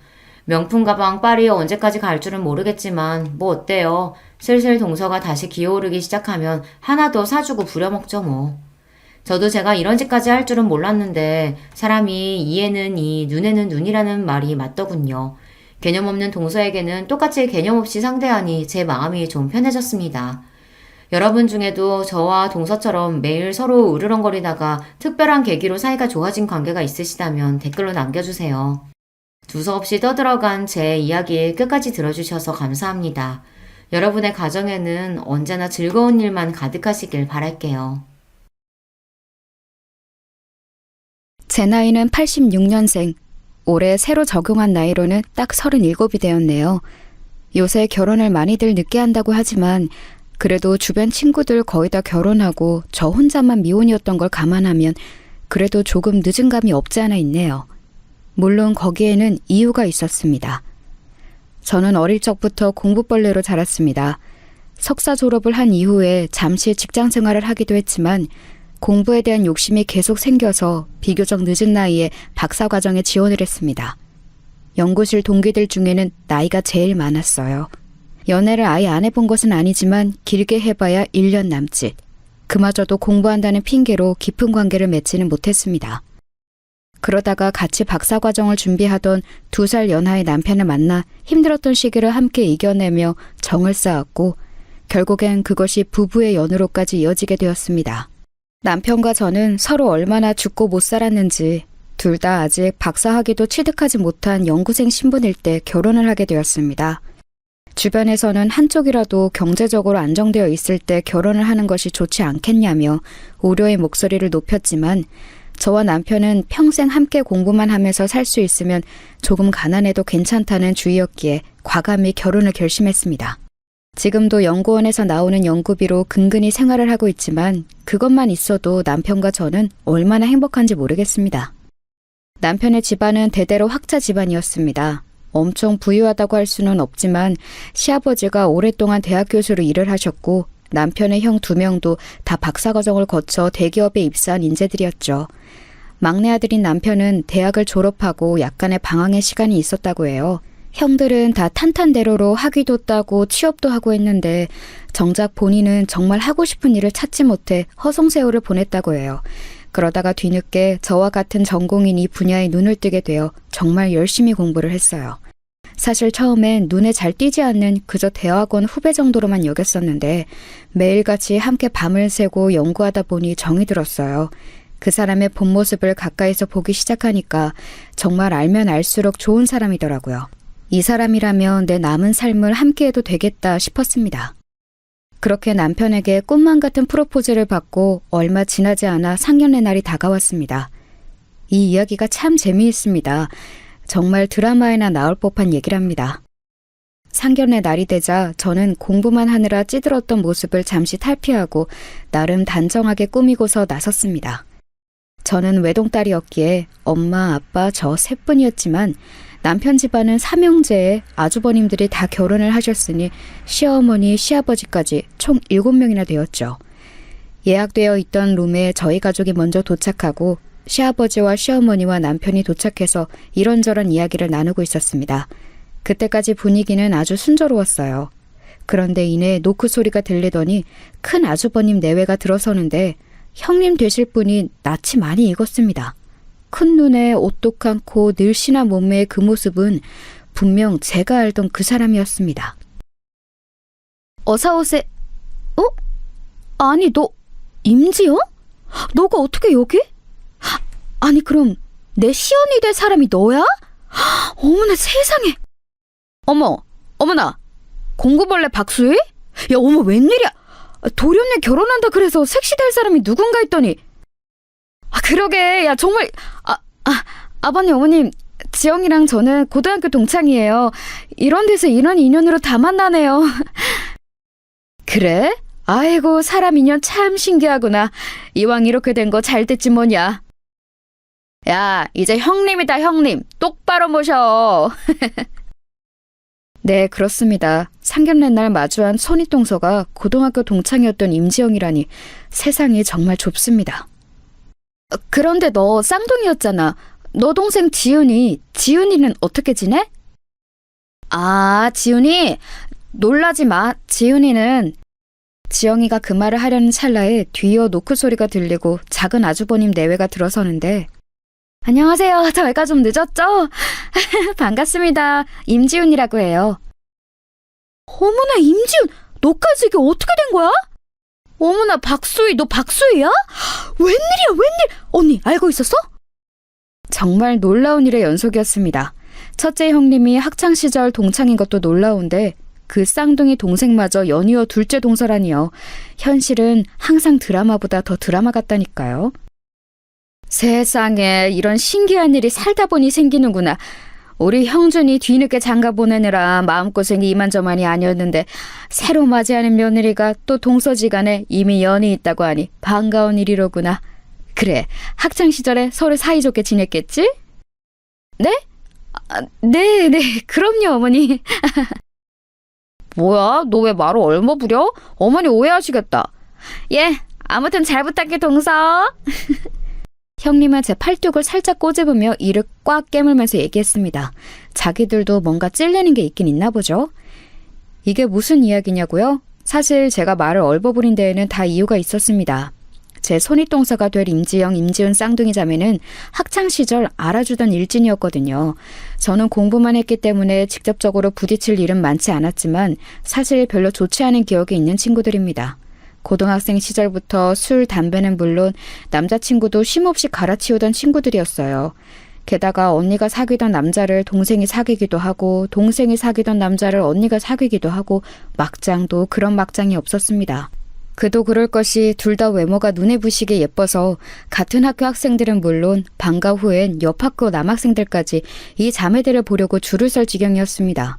명품 가방 파리 언제까지 갈 줄은 모르겠지만 뭐 어때요. 슬슬 동서가 다시 기어오르기 시작하면 하나 더 사주고 부려먹죠 뭐. 저도 제가 이런 짓까지 할 줄은 몰랐는데 사람이 이에는 이, 눈에는 눈이라는 말이 맞더군요. 개념 없는 동서에게는 똑같이 개념 없이 상대하니 제 마음이 좀 편해졌습니다. 여러분 중에도 저와 동서처럼 매일 서로 으르렁거리다가 특별한 계기로 사이가 좋아진 관계가 있으시다면 댓글로 남겨주세요. 두서없이 떠들어간 제 이야기 끝까지 들어주셔서 감사합니다. 여러분의 가정에는 언제나 즐거운 일만 가득하시길 바랄게요. 제 나이는 86년생. 올해 새로 적용한 나이로는 딱 37이 되었네요. 요새 결혼을 많이들 늦게 한다고 하지만 그래도 주변 친구들 거의 다 결혼하고 저 혼자만 미혼이었던 걸 감안하면 그래도 조금 늦은 감이 없지 않아 있네요. 물론 거기에는 이유가 있었습니다. 저는 어릴 적부터 공부벌레로 자랐습니다. 석사 졸업을 한 이후에 잠시 직장 생활을 하기도 했지만 공부에 대한 욕심이 계속 생겨서 비교적 늦은 나이에 박사과정에 지원을 했습니다. 연구실 동기들 중에는 나이가 제일 많았어요. 연애를 아예 안 해본 것은 아니지만 길게 해봐야 1년 남짓. 그마저도 공부한다는 핑계로 깊은 관계를 맺지는 못했습니다. 그러다가 같이 박사과정을 준비하던 2살 연하의 남편을 만나 힘들었던 시기를 함께 이겨내며 정을 쌓았고 결국엔 그것이 부부의 연으로까지 이어지게 되었습니다. 남편과 저는 서로 얼마나 죽고 못 살았는지 둘 다 아직 박사학위도 취득하지 못한 연구생 신분일 때 결혼을 하게 되었습니다. 주변에서는 한쪽이라도 경제적으로 안정되어 있을 때 결혼을 하는 것이 좋지 않겠냐며 우려의 목소리를 높였지만 저와 남편은 평생 함께 공부만 하면서 살 수 있으면 조금 가난해도 괜찮다는 주의였기에 과감히 결혼을 결심했습니다. 지금도 연구원에서 나오는 연구비로 근근히 생활을 하고 있지만 그것만 있어도 남편과 저는 얼마나 행복한지 모르겠습니다. 남편의 집안은 대대로 학자 집안이었습니다. 엄청 부유하다고 할 수는 없지만 시아버지가 오랫동안 대학 교수로 일을 하셨고 남편의 형 2명도 다 박사과정을 거쳐 대기업에 입사한 인재들이었죠. 막내 아들인 남편은 대학을 졸업하고 약간의 방황의 시간이 있었다고 해요. 형들은 다 탄탄대로로 학위도 따고 취업도 하고 했는데 정작 본인은 정말 하고 싶은 일을 찾지 못해 허송세월을 보냈다고 해요. 그러다가 뒤늦게 저와 같은 전공인 이 분야에 눈을 뜨게 되어 정말 열심히 공부를 했어요. 사실 처음엔 눈에 잘 띄지 않는 그저 대학원 후배 정도로만 여겼었는데 매일같이 함께 밤을 새고 연구하다 보니 정이 들었어요. 그 사람의 본 모습을 가까이서 보기 시작하니까 정말 알면 알수록 좋은 사람이더라고요. 이 사람이라면 내 남은 삶을 함께해도 되겠다 싶었습니다. 그렇게 남편에게 꿈만 같은 프로포즈를 받고 얼마 지나지 않아 상견례 날이 다가왔습니다. 이 이야기가 참 재미있습니다. 정말 드라마에나 나올 법한 얘기랍니다. 상견례 날이 되자 저는 공부만 하느라 찌들었던 모습을 잠시 탈피하고 나름 단정하게 꾸미고서 나섰습니다. 저는 외동딸이었기에 엄마, 아빠, 저 셋뿐이었지만 남편 집안은 삼형제에 아주버님들이 다 결혼을 하셨으니 시어머니, 시아버지까지 총 7명이나 되었죠. 예약되어 있던 룸에 저희 가족이 먼저 도착하고 시아버지와 시어머니와 남편이 도착해서 이런저런 이야기를 나누고 있었습니다. 그때까지 분위기는 아주 순조로웠어요. 그런데 이내 노크 소리가 들리더니 큰 아주버님 내외가 들어서는데 형님 되실 분이 낯이 많이 익었습니다. 큰 눈에 오똑한 코, 늘씬한 몸매의 그 모습은 분명 제가 알던 그 사람이었습니다. 어서오세... 어? 아니 너 임지영? 너가 어떻게 여기? 아니 그럼 내 시연이 될 사람이 너야? 어머나 세상에. 어머나 공구벌레 박수희? 야 어머 웬일이야. 도련님 결혼한다 그래서 섹시될 사람이 누군가 했더니 그러게 야 정말 아버님 어머님 지영이랑 저는 고등학교 동창이에요. 이런 데서 이런 인연으로 다 만나네요. 그래? 아이고 사람 인연 참 신기하구나. 이왕 이렇게 된 거 잘 됐지 뭐냐. 야 이제 형님이다 형님. 똑바로 모셔. 네 그렇습니다. 상견례 날 마주한 손윗동서가 고등학교 동창이었던 임지영이라니 세상이 정말 좁습니다. 그런데 너 쌍둥이였잖아. 너 동생 지은이는 어떻게 지내? 아 지은이? 놀라지 마. 지은이는... 지영이가 그 말을 하려는 찰나에 뒤이어 노크 소리가 들리고 작은 아주버님 내외가 들어서는데 안녕하세요. 저희가 좀 늦었죠? 반갑습니다. 임지훈이라고 해요. 어머나 임지훈! 너까지 이게 어떻게 된 거야? 어머나 박수희, 너 박수희야? 웬일이야 웬일! 언니 알고 있었어? 정말 놀라운 일의 연속이었습니다. 첫째 형님이 학창시절 동창인 것도 놀라운데 그 쌍둥이 동생마저 연이어 둘째 동서라니요. 현실은 항상 드라마보다 더 드라마 같다니까요. 세상에 이런 신기한 일이 살다 보니 생기는구나. 우리 형준이 뒤늦게 장가 보내느라 마음고생이 이만저만이 아니었는데 새로 맞이하는 며느리가 또 동서지간에 이미 연이 있다고 하니 반가운 일이로구나. 그래, 학창시절에 서로 사이좋게 지냈겠지? 네? 네, 그럼요, 어머니. 뭐야, 너 왜 말을 얼머부려? 어머니 오해하시겠다. 예, 아무튼 잘 부탁해, 동서. 형님은 제 팔뚝을 살짝 꼬집으며 이를 꽉 깨물면서 얘기했습니다. 자기들도 뭔가 찔리는 게 있긴 있나 보죠. 이게 무슨 이야기냐고요? 사실 제가 말을 얼버무린 데에는 다 이유가 있었습니다. 제 손윗동서가 될 임지영, 임지은 쌍둥이 자매는 학창시절 알아주던 일진이었거든요. 저는 공부만 했기 때문에 직접적으로 부딪힐 일은 많지 않았지만 사실 별로 좋지 않은 기억이 있는 친구들입니다. 고등학생 시절부터 술, 담배는 물론 남자친구도 쉼없이 갈아치우던 친구들이었어요. 게다가 언니가 사귀던 남자를 동생이 사귀기도 하고 동생이 사귀던 남자를 언니가 사귀기도 하고 막장도 그런 막장이 없었습니다. 그도 그럴 것이 둘 다 외모가 눈에 부시게 예뻐서 같은 학교 학생들은 물론 방과 후엔 옆 학교 남학생들까지 이 자매들을 보려고 줄을 설 지경이었습니다.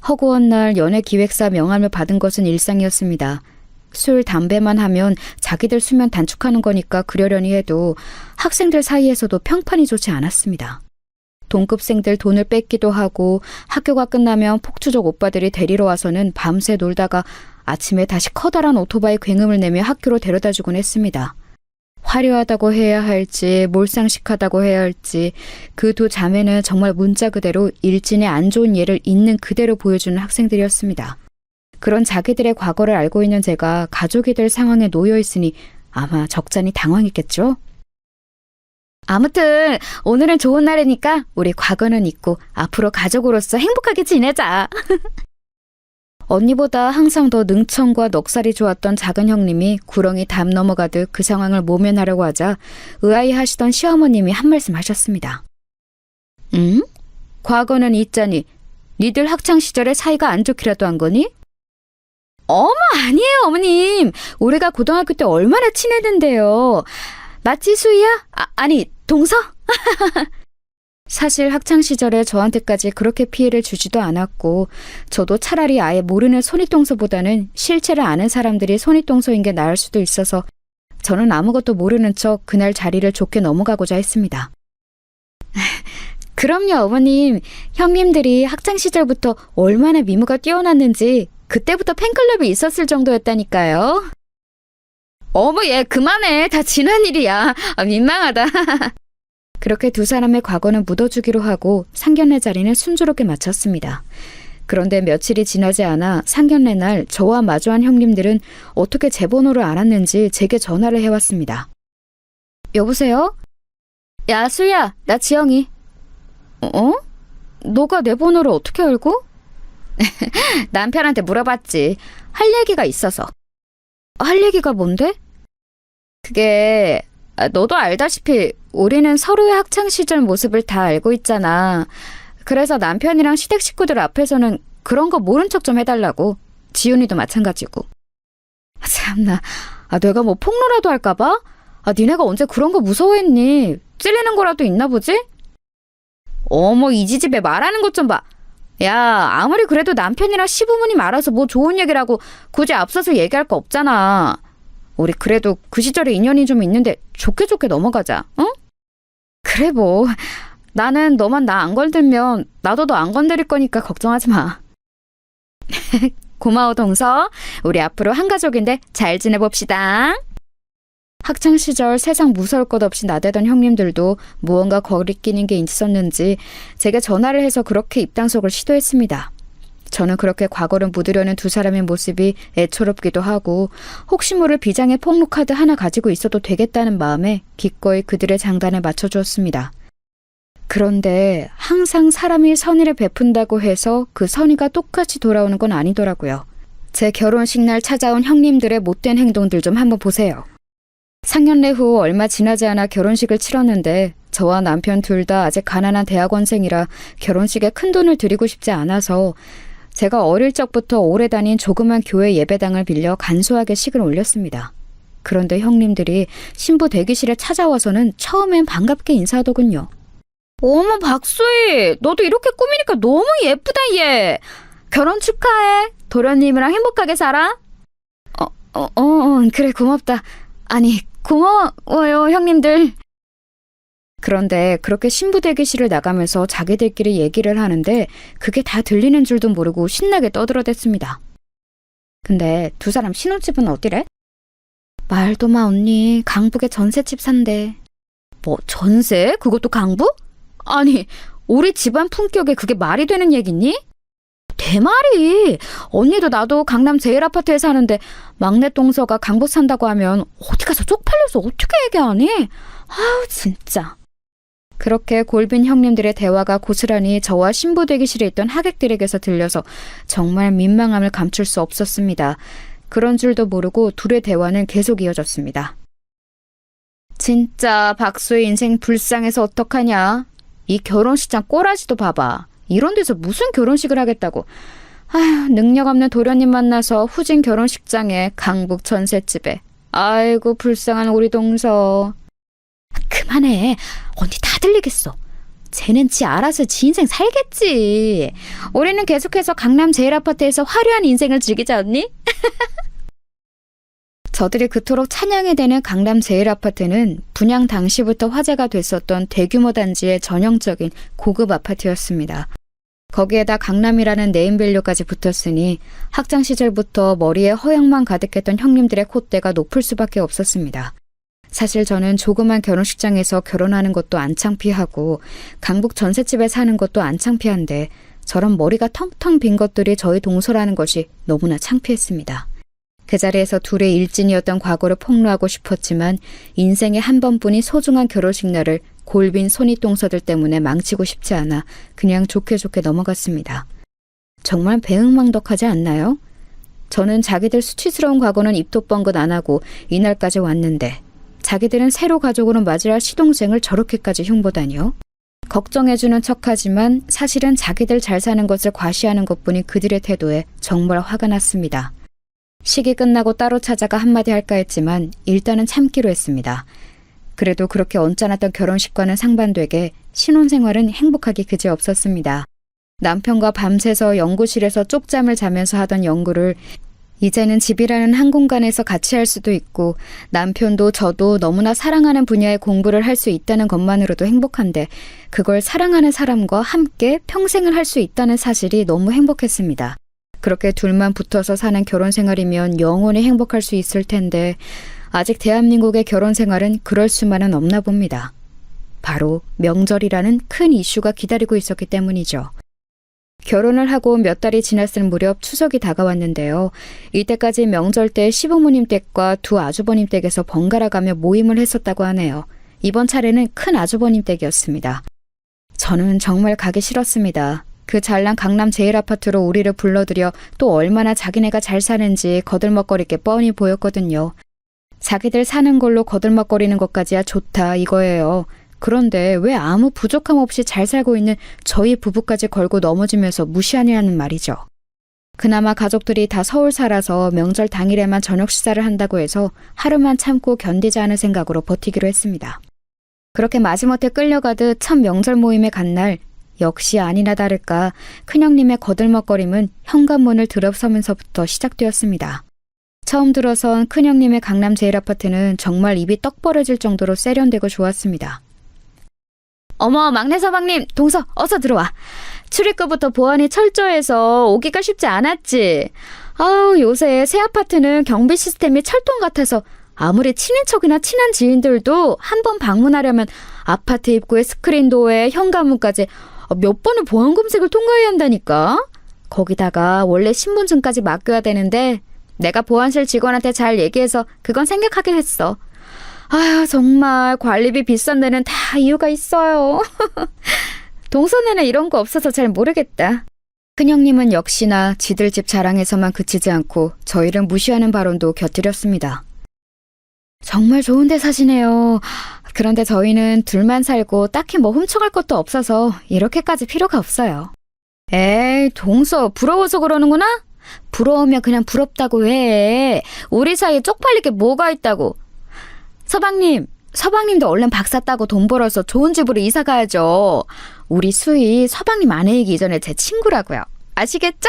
허구한 날 연예기획사 명함을 받은 것은 일상이었습니다. 술, 담배만 하면 자기들 수면 단축하는 거니까 그러려니 해도 학생들 사이에서도 평판이 좋지 않았습니다. 동급생들 돈을 뺏기도 하고 학교가 끝나면 폭주족 오빠들이 데리러 와서는 밤새 놀다가 아침에 다시 커다란 오토바이 굉음을 내며 학교로 데려다주곤 했습니다. 화려하다고 해야 할지 몰상식하다고 해야 할지 그 두 자매는 정말 문자 그대로 일진의 안 좋은 예를 있는 그대로 보여주는 학생들이었습니다. 그런 자기들의 과거를 알고 있는 제가 가족이 될 상황에 놓여 있으니 아마 적잖이 당황했겠죠? 아무튼 오늘은 좋은 날이니까 우리 과거는 잊고 앞으로 가족으로서 행복하게 지내자. 언니보다 항상 더 능청과 넉살이 좋았던 작은 형님이 구렁이 담 넘어가듯 그 상황을 모면하려고 하자 의아해하시던 시어머님이 한 말씀 하셨습니다. 응? 과거는 잊자니 니들 학창시절에 사이가 안 좋기라도 한 거니? 어머, 아니에요, 어머님. 우리가 고등학교 때 얼마나 친했는데요. 맞지, 수희야? 아니, 동서? 사실 학창시절에 저한테까지 그렇게 피해를 주지도 않았고 저도 차라리 아예 모르는 손윗동서보다는 실체를 아는 사람들이 손윗동서인 게 나을 수도 있어서 저는 아무것도 모르는 척 그날 자리를 좋게 넘어가고자 했습니다. 그럼요, 어머님. 형님들이 학창시절부터 얼마나 미모가 뛰어났는지 그때부터 팬클럽이 있었을 정도였다니까요. 어머, 얘 그만해. 다 지난 일이야. 민망하다. 그렇게 두 사람의 과거는 묻어주기로 하고 상견례 자리는 순조롭게 마쳤습니다. 그런데 며칠이 지나지 않아 상견례 날 저와 마주한 형님들은 어떻게 제 번호를 알았는지 제게 전화를 해왔습니다. 여보세요? 야, 수야, 나 지영이. 어? 너가 내 번호를 어떻게 알고? 남편한테 물어봤지. 할 얘기가 있어서. 할 얘기가 뭔데? 그게 너도 알다시피 우리는 서로의 학창시절 모습을 다 알고 있잖아. 그래서 남편이랑 시댁 식구들 앞에서는 그런 거 모른 척 좀 해달라고. 지훈이도 마찬가지고. 참나, 내가 뭐 폭로라도 할까봐? 니네가 언제 그런 거 무서워했니? 찔리는 거라도 있나 보지? 어머, 이 지집애 말하는 것 좀 봐. 야, 아무리 그래도 남편이랑 시부모님 알아서 뭐 좋은 얘기라고 굳이 앞서서 얘기할 거 없잖아. 우리 그래도 그 시절에 인연이 좀 있는데 좋게 넘어가자, 응? 그래 뭐. 나는 너만 나 안 건들면 나도 너 안 건드릴 거니까 걱정하지 마. 고마워, 동서. 우리 앞으로 한 가족인데 잘 지내봅시다. 학창시절 세상 무서울 것 없이 나대던 형님들도 무언가 거리끼는 게 있었는지 제게 전화를 해서 그렇게 입단속을 시도했습니다. 저는 그렇게 과거를 묻으려는 두 사람의 모습이 애처롭기도 하고 혹시 모를 비장의 폭로카드 하나 가지고 있어도 되겠다는 마음에 기꺼이 그들의 장단에 맞춰주었습니다. 그런데 항상 사람이 선의를 베푼다고 해서 그 선의가 똑같이 돌아오는 건 아니더라고요. 제 결혼식 날 찾아온 형님들의 못된 행동들 좀 한번 보세요. 상견례 후 얼마 지나지 않아 결혼식을 치렀는데 저와 남편 둘 다 아직 가난한 대학원생이라 결혼식에 큰돈을 들이고 싶지 않아서 제가 어릴 적부터 오래 다닌 조그만 교회 예배당을 빌려 간소하게 식을 올렸습니다. 그런데 형님들이 신부 대기실에 찾아와서는 처음엔 반갑게 인사하더군요. 어머 박수희, 너도 이렇게 꾸미니까 너무 예쁘다 얘. 결혼 축하해. 도련님이랑 행복하게 살아. 그래 고맙다. 아니 고마워요 형님들. 그런데 그렇게 신부 대기실을 나가면서 자기들끼리 얘기를 하는데 그게 다 들리는 줄도 모르고 신나게 떠들어댔습니다. 근데 두 사람 신혼집은 어디래? 말도 마 언니, 강북에 전셋집 산대. 뭐 전세? 그것도 강북? 아니 우리 집안 품격에 그게 말이 되는 얘기니? 대말이. 언니도 나도 강남 제일 아파트에 사는데 막내 동서가 강북 산다고 하면 어디 가서 쪽팔려서 어떻게 얘기하니? 아우 진짜. 그렇게 골빈 형님들의 대화가 고스란히 저와 신부 대기실에 있던 하객들에게서 들려서 정말 민망함을 감출 수 없었습니다. 그런 줄도 모르고 둘의 대화는 계속 이어졌습니다. 진짜 박수의 인생 불쌍해서 어떡하냐? 이 결혼식장 꼬라지도 봐봐. 이런 데서 무슨 결혼식을 하겠다고. 아휴, 능력 없는 도련님 만나서 후진 결혼식장에 강북 전셋집에. 아이고 불쌍한 우리 동서. 그만해. 언니 다 들리겠어. 쟤는 지 알아서 지 인생 살겠지. 우리는 계속해서 강남 제일 아파트에서 화려한 인생을 즐기자 언니. 저들이 그토록 찬양이 되는 강남 제일 아파트는 분양 당시부터 화제가 됐었던 대규모 단지의 전형적인 고급 아파트였습니다. 거기에다 강남이라는 네임밸류까지 붙었으니 학창 시절부터 머리에 허영만 가득했던 형님들의 콧대가 높을 수밖에 없었습니다. 사실 저는 조그만 결혼식장에서 결혼하는 것도 안 창피하고 강북 전셋집에 사는 것도 안 창피한데 저런 머리가 텅텅 빈 것들이 저희 동서라는 것이 너무나 창피했습니다. 그 자리에서 둘의 일진이었던 과거를 폭로하고 싶었지만 인생의 한 번뿐인 소중한 결혼식 날을 골빈 손윗동서들 때문에 망치고 싶지 않아 그냥 좋게 넘어갔습니다. 정말 배은망덕하지 않나요? 저는 자기들 수치스러운 과거는 입도 뻥긋 안 하고 이날까지 왔는데 자기들은 새로 가족으로 맞이할 시동생을 저렇게까지 흉보다니요? 걱정해주는 척하지만 사실은 자기들 잘 사는 것을 과시하는 것뿐인 그들의 태도에 정말 화가 났습니다. 식이 끝나고 따로 찾아가 한마디 할까 했지만 일단은 참기로 했습니다. 그래도 그렇게 언짢았던 결혼식과는 상반되게 신혼생활은 행복하기 그지없었습니다. 남편과 밤새서 연구실에서 쪽잠을 자면서 하던 연구를 이제는 집이라는 한 공간에서 같이 할 수도 있고 남편도 저도 너무나 사랑하는 분야의 공부를 할 수 있다는 것만으로도 행복한데 그걸 사랑하는 사람과 함께 평생을 할 수 있다는 사실이 너무 행복했습니다. 그렇게 둘만 붙어서 사는 결혼 생활이면 영원히 행복할 수 있을 텐데 아직 대한민국의 결혼 생활은 그럴 수만은 없나 봅니다. 바로 명절이라는 큰 이슈가 기다리고 있었기 때문이죠. 결혼을 하고 몇 달이 지났을 무렵 추석이 다가왔는데요. 이때까지 명절 때 시부모님 댁과 두 아주버님 댁에서 번갈아 가며 모임을 했었다고 하네요. 이번 차례는 큰 아주버님 댁이었습니다. 저는 정말 가기 싫었습니다. 그 잘난 강남 제일 아파트로 우리를 불러들여 또 얼마나 자기네가 잘 사는지 거들먹거릴 게 뻔히 보였거든요. 자기들 사는 걸로 거들먹거리는 것까지야 좋다 이거예요. 그런데 왜 아무 부족함 없이 잘 살고 있는 저희 부부까지 걸고 넘어지면서 무시하냐는 말이죠. 그나마 가족들이 다 서울 살아서 명절 당일에만 저녁 식사를 한다고 해서 하루만 참고 견디자 하는 생각으로 버티기로 했습니다. 그렇게 마지못해 끌려가듯 첫 명절 모임에 간 날 역시 아니나 다를까 큰형님의 거들먹거림은 현관문을 들어서면서부터 시작되었습니다. 처음 들어선 큰형님의 강남 제일 아파트는 정말 입이 떡 벌어질 정도로 세련되고 좋았습니다. 어머 막내 서방님 동서 어서 들어와. 출입구부터 보안이 철저해서 오기가 쉽지 않았지. 아우 요새 새 아파트는 경비 시스템이 철통 같아서 아무리 친인척이나 친한 지인들도 한 번 방문하려면 아파트 입구의 스크린도어에 현관문까지 몇 번의 보안 검색을 통과해야 한다니까. 거기다가 원래 신분증까지 맡겨야 되는데 내가 보안실 직원한테 잘 얘기해서 그건 생략하긴 했어. 아휴 정말 관리비 비싼 데는 다 이유가 있어요. 동선에는 이런 거 없어서 잘 모르겠다. 큰형님은 역시나 지들 집 자랑에서만 그치지 않고 저희를 무시하는 발언도 곁들였습니다. 정말 좋은 데 사시네요. 그런데 저희는 둘만 살고 딱히 뭐 훔쳐갈 것도 없어서 이렇게까지 필요가 없어요. 에이, 동서 부러워서 그러는구나? 부러우면 그냥 부럽다고 해. 우리 사이에 쪽팔릴 게 뭐가 있다고. 서방님도 얼른 박사 따고 돈 벌어서 좋은 집으로 이사 가야죠. 우리 수희 서방님 아내이기 이전에 제 친구라고요. 아시겠죠?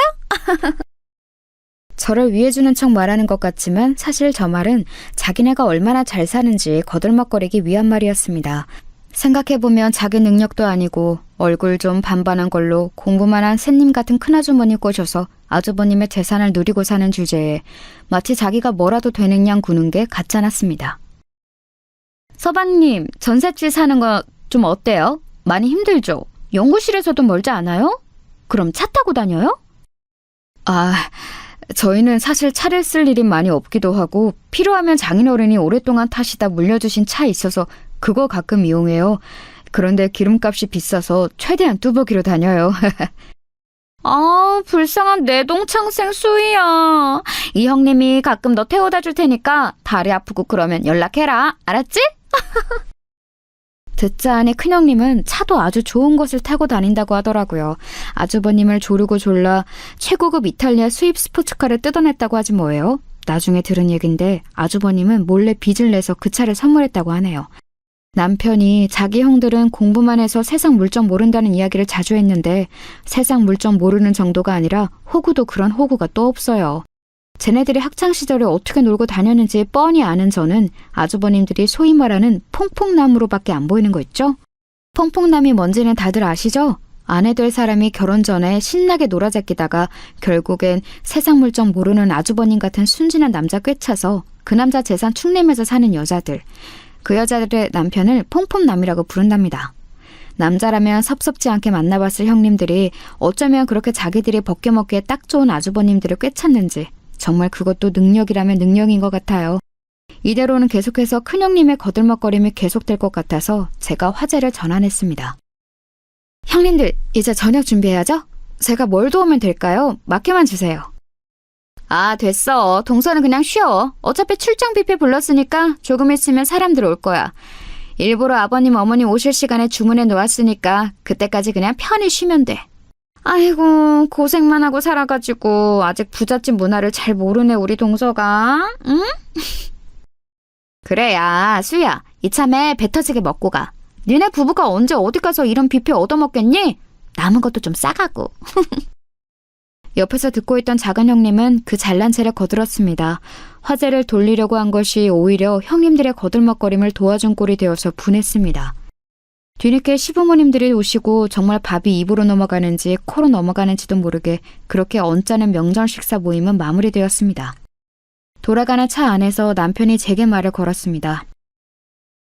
저를 위해주는 척 말하는 것 같지만 사실 저 말은 자기네가 얼마나 잘 사는지 거들먹거리기 위한 말이었습니다. 생각해보면 자기 능력도 아니고 얼굴 좀 반반한 걸로 공부만 한 새님 같은 큰아주머니 꼬셔서 아주버님의 재산을 누리고 사는 주제에 마치 자기가 뭐라도 되는 양 구는 게 같잖았습니다. 서방님, 전셋집 사는 거 좀 어때요? 많이 힘들죠? 연구실에서도 멀지 않아요? 그럼 차 타고 다녀요? 저희는 사실 차를 쓸 일이 많이 없기도 하고 필요하면 장인어른이 오랫동안 타시다 물려주신 차 있어서 그거 가끔 이용해요. 그런데 기름값이 비싸서 최대한 뚜벅이로 다녀요. 불쌍한 내 동창생 수희야. 이 형님이 가끔 너 태워다 줄 테니까 다리 아프고 그러면 연락해라. 알았지? 듣자 하니 큰형님은 차도 아주 좋은 것을 타고 다닌다고 하더라고요. 아주버님을 조르고 졸라 최고급 이탈리아 수입 스포츠카를 뜯어냈다고 하지 뭐예요. 나중에 들은 얘긴데 아주버님은 몰래 빚을 내서 그 차를 선물했다고 하네요. 남편이 자기 형들은 공부만 해서 세상 물정 모른다는 이야기를 자주 했는데 세상 물정 모르는 정도가 아니라 호구도 그런 호구가 또 없어요. 쟤네들이 학창시절에 어떻게 놀고 다녔는지 뻔히 아는 저는 아주버님들이 소위 말하는 퐁퐁남으로밖에 안 보이는 거 있죠? 퐁퐁남이 뭔지는 다들 아시죠? 아내 될 사람이 결혼 전에 신나게 놀아제끼다가 결국엔 세상 물정 모르는 아주버님 같은 순진한 남자 꿰차서 그 남자 재산 축내면서 사는 여자들. 그 여자들의 남편을 퐁퐁남이라고 부른답니다. 남자라면 섭섭지 않게 만나봤을 형님들이 어쩌면 그렇게 자기들이 벗겨먹기에 딱 좋은 아주버님들을 꿰찼는지 정말 그것도 능력이라면 능력인 것 같아요. 이대로는 계속해서 큰형님의 거들먹거림이 계속될 것 같아서 제가 화제를 전환했습니다. 형님들, 이제 저녁 준비해야죠? 제가 뭘 도우면 될까요? 맡겨만 주세요. 됐어. 동서는 그냥 쉬어. 어차피 출장 뷔페 불렀으니까 조금 있으면 사람들 올 거야. 일부러 아버님 어머님 오실 시간에 주문해 놓았으니까 그때까지 그냥 편히 쉬면 돼. 아이고, 고생만 하고 살아가지고 아직 부잣집 문화를 잘 모르네 우리 동서가. 응? 그래, 야 수야, 이참에 배 터지게 먹고 가. 니네 부부가 언제 어디 가서 이런 뷔페 얻어먹겠니? 남은 것도 좀 싸가고. 옆에서 듣고 있던 작은 형님은 그 잘난 체를 거들었습니다. 화제를 돌리려고 한 것이 오히려 형님들의 거들먹거림을 도와준 꼴이 되어서 분했습니다. 뒤늦게 시부모님들이 오시고 정말 밥이 입으로 넘어가는지 코로 넘어가는지도 모르게 그렇게 언짢은 명절 식사 모임은 마무리되었습니다. 돌아가는 차 안에서 남편이 제게 말을 걸었습니다.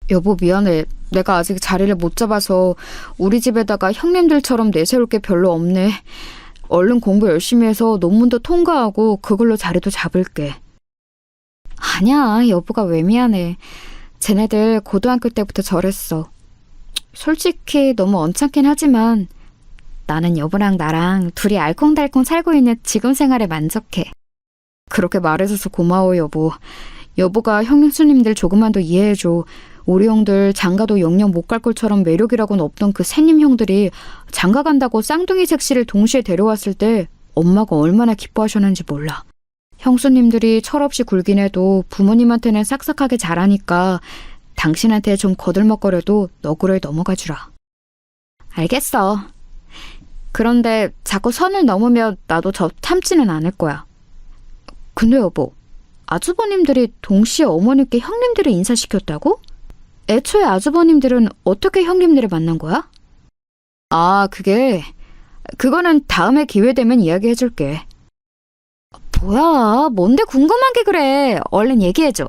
여보, 미안해. 내가 아직 자리를 못 잡아서 우리 집에다가 형님들처럼 내세울 게 별로 없네. 얼른 공부 열심히 해서 논문도 통과하고 그걸로 자리도 잡을게. 아니야, 여보가 왜 미안해. 쟤네들 고등학교 때부터 저랬어. 솔직히 너무 언짢긴 하지만 나는 여보랑 나랑 둘이 알콩달콩 살고 있는 지금 생활에 만족해. 그렇게 말해줘서 고마워, 여보. 여보가 형수님들 조금만 더 이해해줘. 우리 형들 장가도 영영 못 갈 것처럼 매력이라고는 없던 그 새님 형들이 장가 간다고 쌍둥이 색시를 동시에 데려왔을 때 엄마가 얼마나 기뻐하셨는지 몰라. 형수님들이 철없이 굴긴 해도 부모님한테는 싹싹하게 잘하니까 당신한테 좀 거들먹거려도 너구를 넘어가 주라. 알겠어. 그런데 자꾸 선을 넘으면 나도 참지는 않을 거야. 근데 여보, 아주버님들이 동시에 어머님께 형님들을 인사시켰다고? 애초에 아주버님들은 어떻게 형님들을 만난 거야? 그거는 다음에 기회 되면 이야기해줄게. 뭐야, 뭔데 궁금한 게 그래. 얼른 얘기해줘.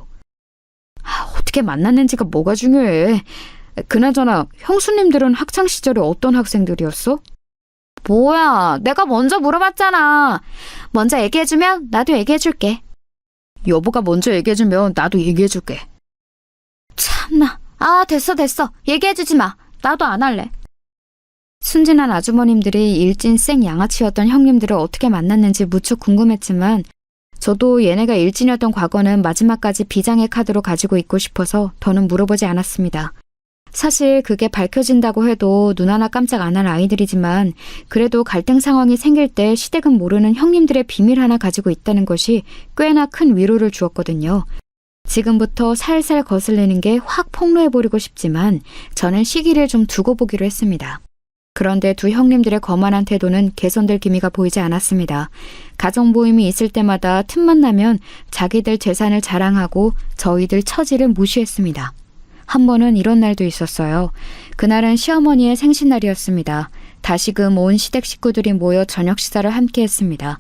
어떻게 만났는지가 뭐가 중요해. 그나저나 형수님들은 학창시절에 어떤 학생들이었어? 뭐야, 내가 먼저 물어봤잖아. 먼저 얘기해주면 나도 얘기해줄게. 여보가 먼저 얘기해주면 나도 얘기해줄게. 참나. 됐어. 얘기해주지 마. 나도 안 할래. 순진한 아주머님들이 일진 생 양아치였던 형님들을 어떻게 만났는지 무척 궁금했지만 저도 얘네가 일진이었던 과거는 마지막까지 비장의 카드로 가지고 있고 싶어서 더는 물어보지 않았습니다. 사실 그게 밝혀진다고 해도 눈 하나 깜짝 안 할 아이들이지만 그래도 갈등 상황이 생길 때 시댁은 모르는 형님들의 비밀 하나 가지고 있다는 것이 꽤나 큰 위로를 주었거든요. 지금부터 살살 거슬리는 게 확 폭로해버리고 싶지만 저는 시기를 좀 두고 보기로 했습니다. 그런데 두 형님들의 거만한 태도는 개선될 기미가 보이지 않았습니다. 가족 모임이 있을 때마다 틈만 나면 자기들 재산을 자랑하고 저희들 처지를 무시했습니다. 한 번은 이런 날도 있었어요. 그날은 시어머니의 생신날이었습니다. 다시금 온 시댁 식구들이 모여 저녁 식사를 함께 했습니다.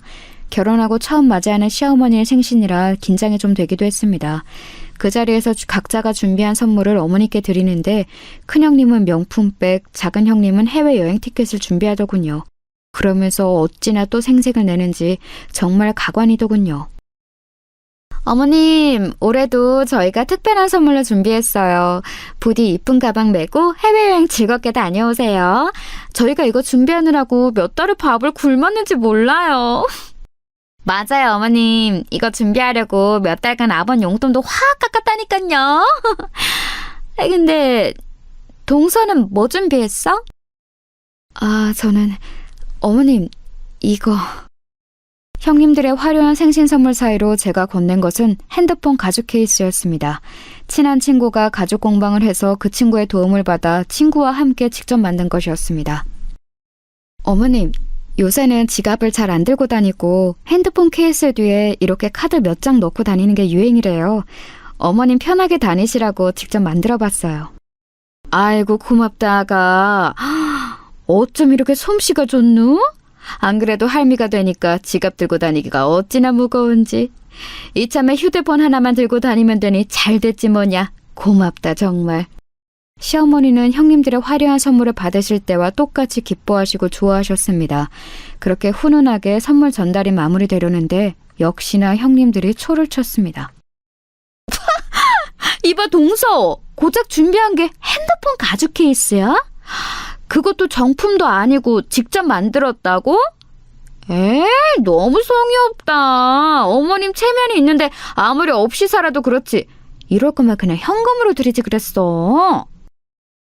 결혼하고 처음 맞이하는 시어머니의 생신이라 긴장이 좀 되기도 했습니다. 그 자리에서 각자가 준비한 선물을 어머니께 드리는데 큰형님은 명품백, 작은 형님은 해외여행 티켓을 준비하더군요. 그러면서 어찌나 또 생색을 내는지 정말 가관이더군요. 어머님, 올해도 저희가 특별한 선물로 준비했어요. 부디 이쁜 가방 메고 해외여행 즐겁게 다녀오세요. 저희가 이거 준비하느라고 몇 달을 밥을 굶었는지 몰라요. 맞아요, 어머님. 이거 준비하려고 몇 달간 아버님 용돈도 확 깎았다니깐요. 근데 동서는 뭐 준비했어? 저는 어머님, 이거... 형님들의 화려한 생신 선물 사이로 제가 건넨 것은 핸드폰 가죽 케이스였습니다. 친한 친구가 가죽 공방을 해서 그 친구의 도움을 받아 친구와 함께 직접 만든 것이었습니다. 어머님, 요새는 지갑을 잘 안 들고 다니고 핸드폰 케이스 뒤에 이렇게 카드 몇 장 넣고 다니는 게 유행이래요. 어머님 편하게 다니시라고 직접 만들어봤어요. 아이고 고맙다 아가. 어쩜 이렇게 솜씨가 좋누? 안 그래도 할미가 되니까 지갑 들고 다니기가 어찌나 무거운지. 이참에 휴대폰 하나만 들고 다니면 되니 잘 됐지 뭐냐. 고맙다 정말. 시어머니는 형님들의 화려한 선물을 받으실 때와 똑같이 기뻐하시고 좋아하셨습니다. 그렇게 훈훈하게 선물 전달이 마무리되려는데 역시나 형님들이 초를 쳤습니다. 이봐 동서, 고작 준비한 게 핸드폰 가죽 케이스야? 그것도 정품도 아니고 직접 만들었다고? 너무 성의 없다. 어머님 체면이 있는데 아무리 없이 살아도 그렇지. 이럴 거면 그냥 현금으로 드리지 그랬어.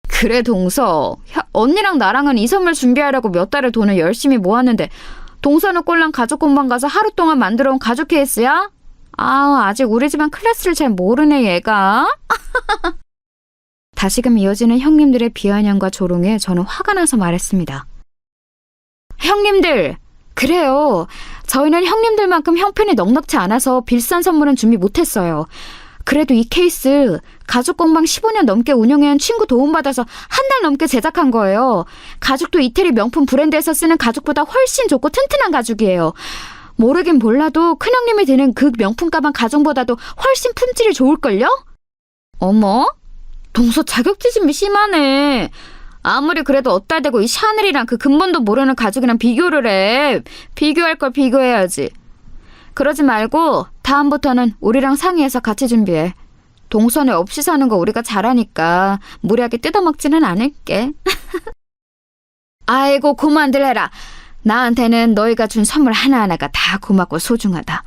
그래 동서, 언니랑 나랑은 이 선물 준비하려고 몇 달을 돈을 열심히 모았는데 동서는 꼴랑 가죽 공방 가서 하루 동안 만들어온 가죽 케이스야? 아직 우리 집안 클래스를 잘 모르네 얘가. 다시금 이어지는 형님들의 비아냥과 조롱에 저는 화가 나서 말했습니다. 형님들, 그래요. 저희는 형님들만큼 형편이 넉넉지 않아서 비싼 선물은 준비 못했어요. 그래도 이 케이스 가죽 공방 15년 넘게 운영해온 친구 도움받아서 한 달 넘게 제작한 거예요. 가죽도 이태리 명품 브랜드에서 쓰는 가죽보다 훨씬 좋고 튼튼한 가죽이에요. 모르긴 몰라도 큰형님이 드는 그 명품 가방 가죽보다도 훨씬 품질이 좋을걸요? 어머? 동서 자격지심이 심하네. 아무리 그래도 어따 대고 이 샤넬이랑 그 근본도 모르는 가죽이랑 비교를 해. 비교할 걸 비교해야지. 그러지 말고 다음부터는 우리랑 상의해서 같이 준비해. 동선에 없이 사는 거 우리가 잘하니까 무리하게 뜯어먹지는 않을게. 아이고 고만들 해라. 나한테는 너희가 준 선물 하나하나가 다 고맙고 소중하다.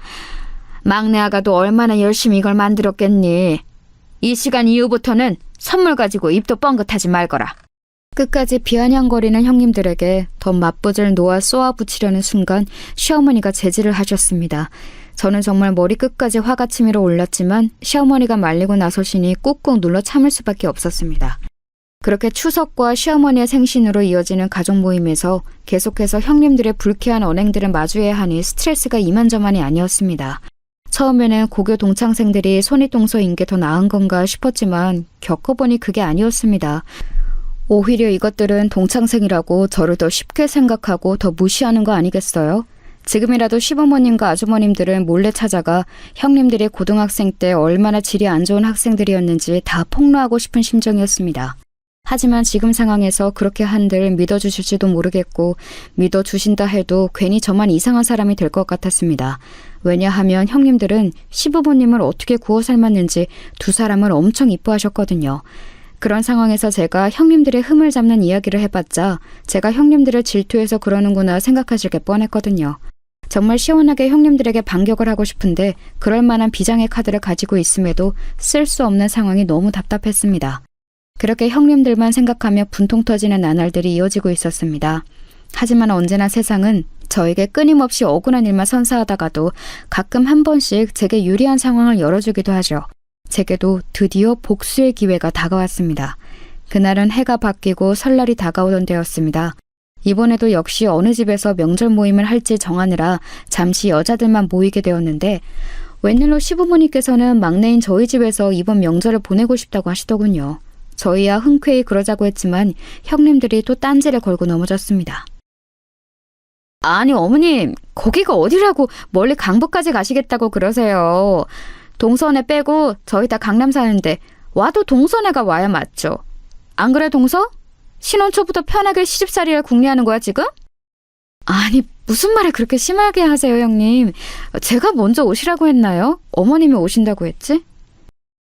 막내 아가도 얼마나 열심히 이걸 만들었겠니. 이 시간 이후부터는 선물 가지고 입도 뻥긋하지 말거라. 끝까지 비아냥거리는 형님들에게 더 맞부질 놓아 쏘아붙이려는 순간 시어머니가 제지를 하셨습니다. 저는 정말 머리끝까지 화가 치밀어 올랐지만 시어머니가 말리고 나서시니 꾹꾹 눌러 참을 수밖에 없었습니다. 그렇게 추석과 시어머니의 생신으로 이어지는 가족 모임에서 계속해서 형님들의 불쾌한 언행들을 마주해야 하니 스트레스가 이만저만이 아니었습니다. 처음에는 고교 동창생들이 손윗동서인 게 더 나은 건가 싶었지만 겪어보니 그게 아니었습니다. 오히려 이것들은 동창생이라고 저를 더 쉽게 생각하고 더 무시하는 거 아니겠어요? 지금이라도 시부모님과 아주머님들은 몰래 찾아가 형님들이 고등학생 때 얼마나 질이 안 좋은 학생들이었는지 다 폭로하고 싶은 심정이었습니다. 하지만 지금 상황에서 그렇게 한들 믿어주실지도 모르겠고 믿어주신다 해도 괜히 저만 이상한 사람이 될 것 같았습니다. 왜냐하면 형님들은 시부모님을 어떻게 구워 삶았는지 두 사람을 엄청 이뻐하셨거든요. 그런 상황에서 제가 형님들의 흠을 잡는 이야기를 해봤자 제가 형님들을 질투해서 그러는구나 생각하실 게 뻔했거든요. 정말 시원하게 형님들에게 반격을 하고 싶은데 그럴 만한 비장의 카드를 가지고 있음에도 쓸 수 없는 상황이 너무 답답했습니다. 그렇게 형님들만 생각하며 분통 터지는 나날들이 이어지고 있었습니다. 하지만 언제나 세상은 저에게 끊임없이 억울한 일만 선사하다가도 가끔 한 번씩 제게 유리한 상황을 열어주기도 하죠. 제게도 드디어 복수의 기회가 다가왔습니다. 그날은 해가 바뀌고 설날이 다가오던 때였습니다. 이번에도 역시 어느 집에서 명절 모임을 할지 정하느라 잠시 여자들만 모이게 되었는데 웬일로 시부모님께서는 막내인 저희 집에서 이번 명절을 보내고 싶다고 하시더군요. 저희야 흔쾌히 그러자고 했지만 형님들이 또 딴지를 걸고 넘어졌습니다. 아니 어머님, 거기가 어디라고 멀리 강북까지 가시겠다고 그러세요. 동선에 빼고 저희 다 강남 사는데 와도 동선에가 와야 맞죠. 안 그래 동서? 신혼 초부터 편하게 시집살이를 궁리하는 거야 지금? 아니 무슨 말을 그렇게 심하게 하세요 형님. 제가 먼저 오시라고 했나요? 어머님이 오신다고 했지?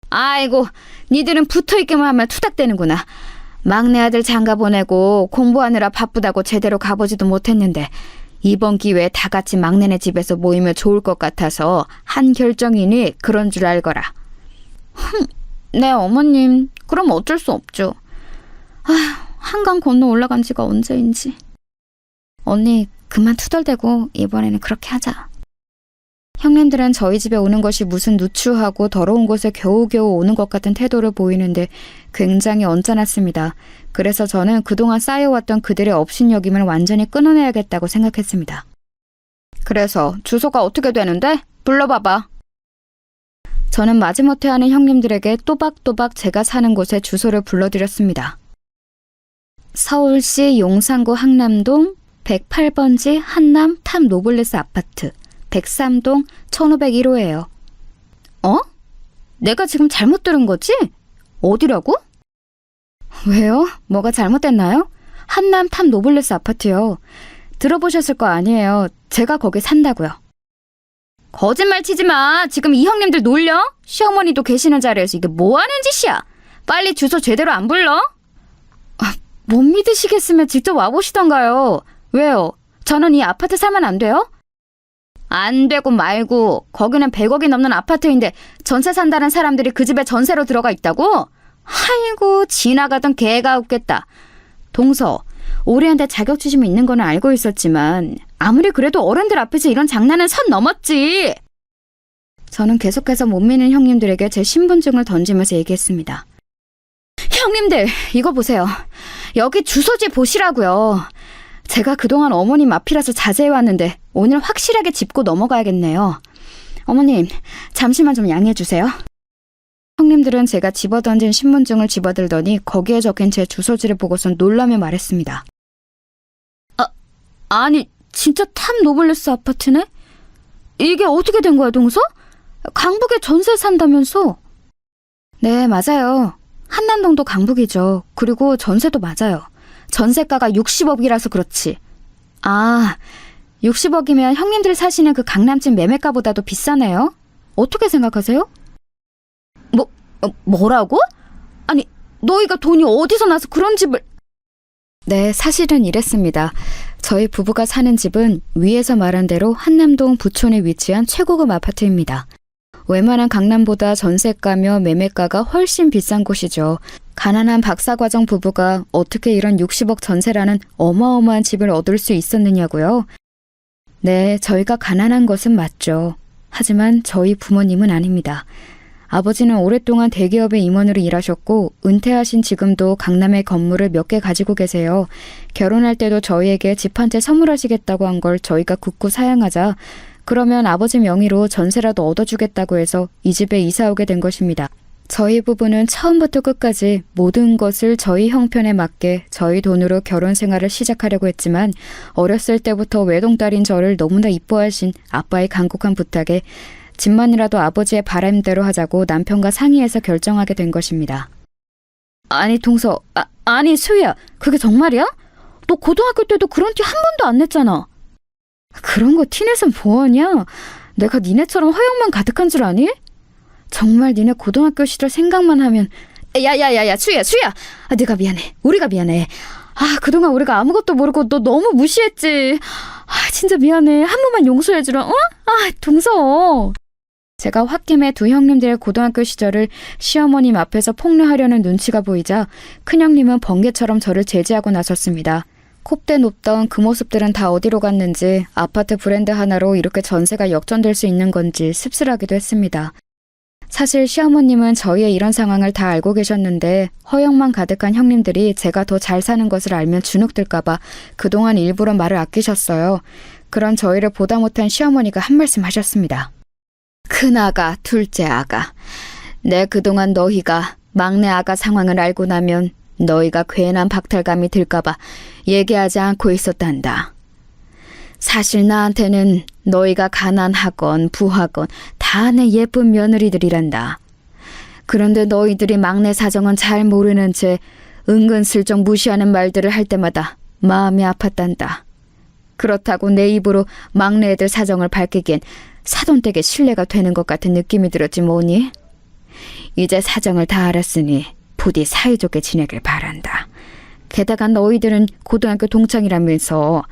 아이고 니들은 붙어있기만 하면 투닥대는구나. 막내 아들 장가 보내고 공부하느라 바쁘다고 제대로 가보지도 못했는데 이번 기회에 다 같이 막내네 집에서 모이면 좋을 것 같아서 한 결정이니 그런 줄 알거라. 네 어머님, 그럼 어쩔 수 없죠. 한강 건너 올라간 지가 언제인지. 언니 그만 투덜대고 이번에는 그렇게 하자. 형님들은 저희 집에 오는 것이 무슨 누추하고 더러운 곳에 겨우겨우 오는 것 같은 태도를 보이는데 굉장히 언짢았습니다. 그래서 저는 그동안 쌓여왔던 그들의 업신여김을 완전히 끊어내야겠다고 생각했습니다. 그래서 주소가 어떻게 되는데? 불러봐봐. 저는 마지못해 하는 형님들에게 또박또박 제가 사는 곳의 주소를 불러드렸습니다. 서울시 용산구 항남동 108번지 한남 탑 노블레스 아파트 103동 1501호예요. 어? 내가 지금 잘못 들은 거지? 어디라고? 왜요? 뭐가 잘못됐나요? 한남 탑 노블레스 아파트요. 들어보셨을 거 아니에요. 제가 거기 산다고요. 거짓말 치지 마. 지금 이 형님들 놀려? 시어머니도 계시는 자리에서 이게 뭐 하는 짓이야? 빨리 주소 제대로 안 불러? 못 믿으시겠으면 직접 와보시던가요. 왜요? 저는 이 아파트 사면 안 돼요? 안 되고 말고 거기는 100억이 넘는 아파트인데 전세 산다는 사람들이 그 집에 전세로 들어가 있다고? 아이고 지나가던 개가 웃겠다. 동서, 올해한테 자격지심이 있는 거는 알고 있었지만 아무리 그래도 어른들 앞에서 이런 장난은 선 넘었지. 저는 계속해서 못 믿는 형님들에게 제 신분증을 던지면서 얘기했습니다. 형님들 이거 보세요. 여기 주소지 보시라고요. 제가 그동안 어머님 앞이라서 자제해왔는데 오늘 확실하게 짚고 넘어가야겠네요. 어머님, 잠시만 좀 양해해 주세요. 형님들은 제가 집어던진 신분증을 집어들더니 거기에 적힌 제 주소지를 보고선 놀라며 말했습니다. 아니 진짜 탑 노블레스 아파트네? 이게 어떻게 된 거야 동서? 강북에 전세 산다면서? 네 맞아요. 한남동도 강북이죠. 그리고 전세도 맞아요. 전세가가 60억이라서 그렇지. 아, 60억이면 형님들 사시는 그 강남집 매매가보다도 비싸네요. 어떻게 생각하세요? 뭐라고? 아니, 너희가 돈이 어디서 나서 그런 집을... 네, 사실은 이랬습니다. 저희 부부가 사는 집은 위에서 말한 대로 한남동 부촌에 위치한 최고급 아파트입니다. 웬만한 강남보다 전세가며 매매가가 훨씬 비싼 곳이죠. 가난한 박사과정 부부가 어떻게 이런 60억 전세라는 어마어마한 집을 얻을 수 있었느냐고요? 네, 저희가 가난한 것은 맞죠. 하지만 저희 부모님은 아닙니다. 아버지는 오랫동안 대기업의 임원으로 일하셨고 은퇴하신 지금도 강남에 건물을 몇 개 가지고 계세요. 결혼할 때도 저희에게 집 한 채 선물하시겠다고 한 걸 저희가 굳고 사양하자 그러면 아버지 명의로 전세라도 얻어주겠다고 해서 이 집에 이사 오게 된 것입니다. 저희 부부는 처음부터 끝까지 모든 것을 저희 형편에 맞게 저희 돈으로 결혼 생활을 시작하려고 했지만 어렸을 때부터 외동딸인 저를 너무나 이뻐하신 아빠의 간곡한 부탁에 집만이라도 아버지의 바람대로 하자고 남편과 상의해서 결정하게 된 것입니다. 아니 동서, 아니 수희야, 그게 정말이야? 너 고등학교 때도 그런 티 한 번도 안 냈잖아. 그런 거 티내선 뭐하냐? 내가 니네처럼 허영만 가득한 줄 아니? 정말 니네 고등학교 시절 생각만 하면 야야야야 수희야 네가 미안해. 우리가 미안해. 그동안 우리가 아무것도 모르고 너 너무 무시했지. 진짜 미안해. 한 번만 용서해주라. 어? 동서. 제가 홧김에 두 형님들의 고등학교 시절을 시어머님 앞에서 폭로하려는 눈치가 보이자 큰형님은 번개처럼 저를 제지하고 나섰습니다. 콧대 높던 그 모습들은 다 어디로 갔는지, 아파트 브랜드 하나로 이렇게 전세가 역전될 수 있는 건지 씁쓸하기도 했습니다. 사실 시어머님은 저희의 이런 상황을 다 알고 계셨는데 허영만 가득한 형님들이 제가 더 잘 사는 것을 알면 주눅들까봐 그동안 일부러 말을 아끼셨어요. 그런 저희를 보다 못한 시어머니가 한 말씀 하셨습니다. 큰아가, 둘째 아가, 내 그동안 너희가 막내 아가 상황을 알고 나면 너희가 괜한 박탈감이 들까봐 얘기하지 않고 있었단다. 사실 나한테는 너희가 가난하건 부하건 다 내 예쁜 며느리들이란다. 그런데 너희들이 막내 사정은 잘 모르는 채 은근슬쩍 무시하는 말들을 할 때마다 마음이 아팠단다. 그렇다고 내 입으로 막내 애들 사정을 밝히기엔 사돈댁에 신뢰가 되는 것 같은 느낌이 들었지 뭐니? 이제 사정을 다 알았으니 부디 사이좋게 지내길 바란다. 게다가 너희들은 고등학교 동창이라면서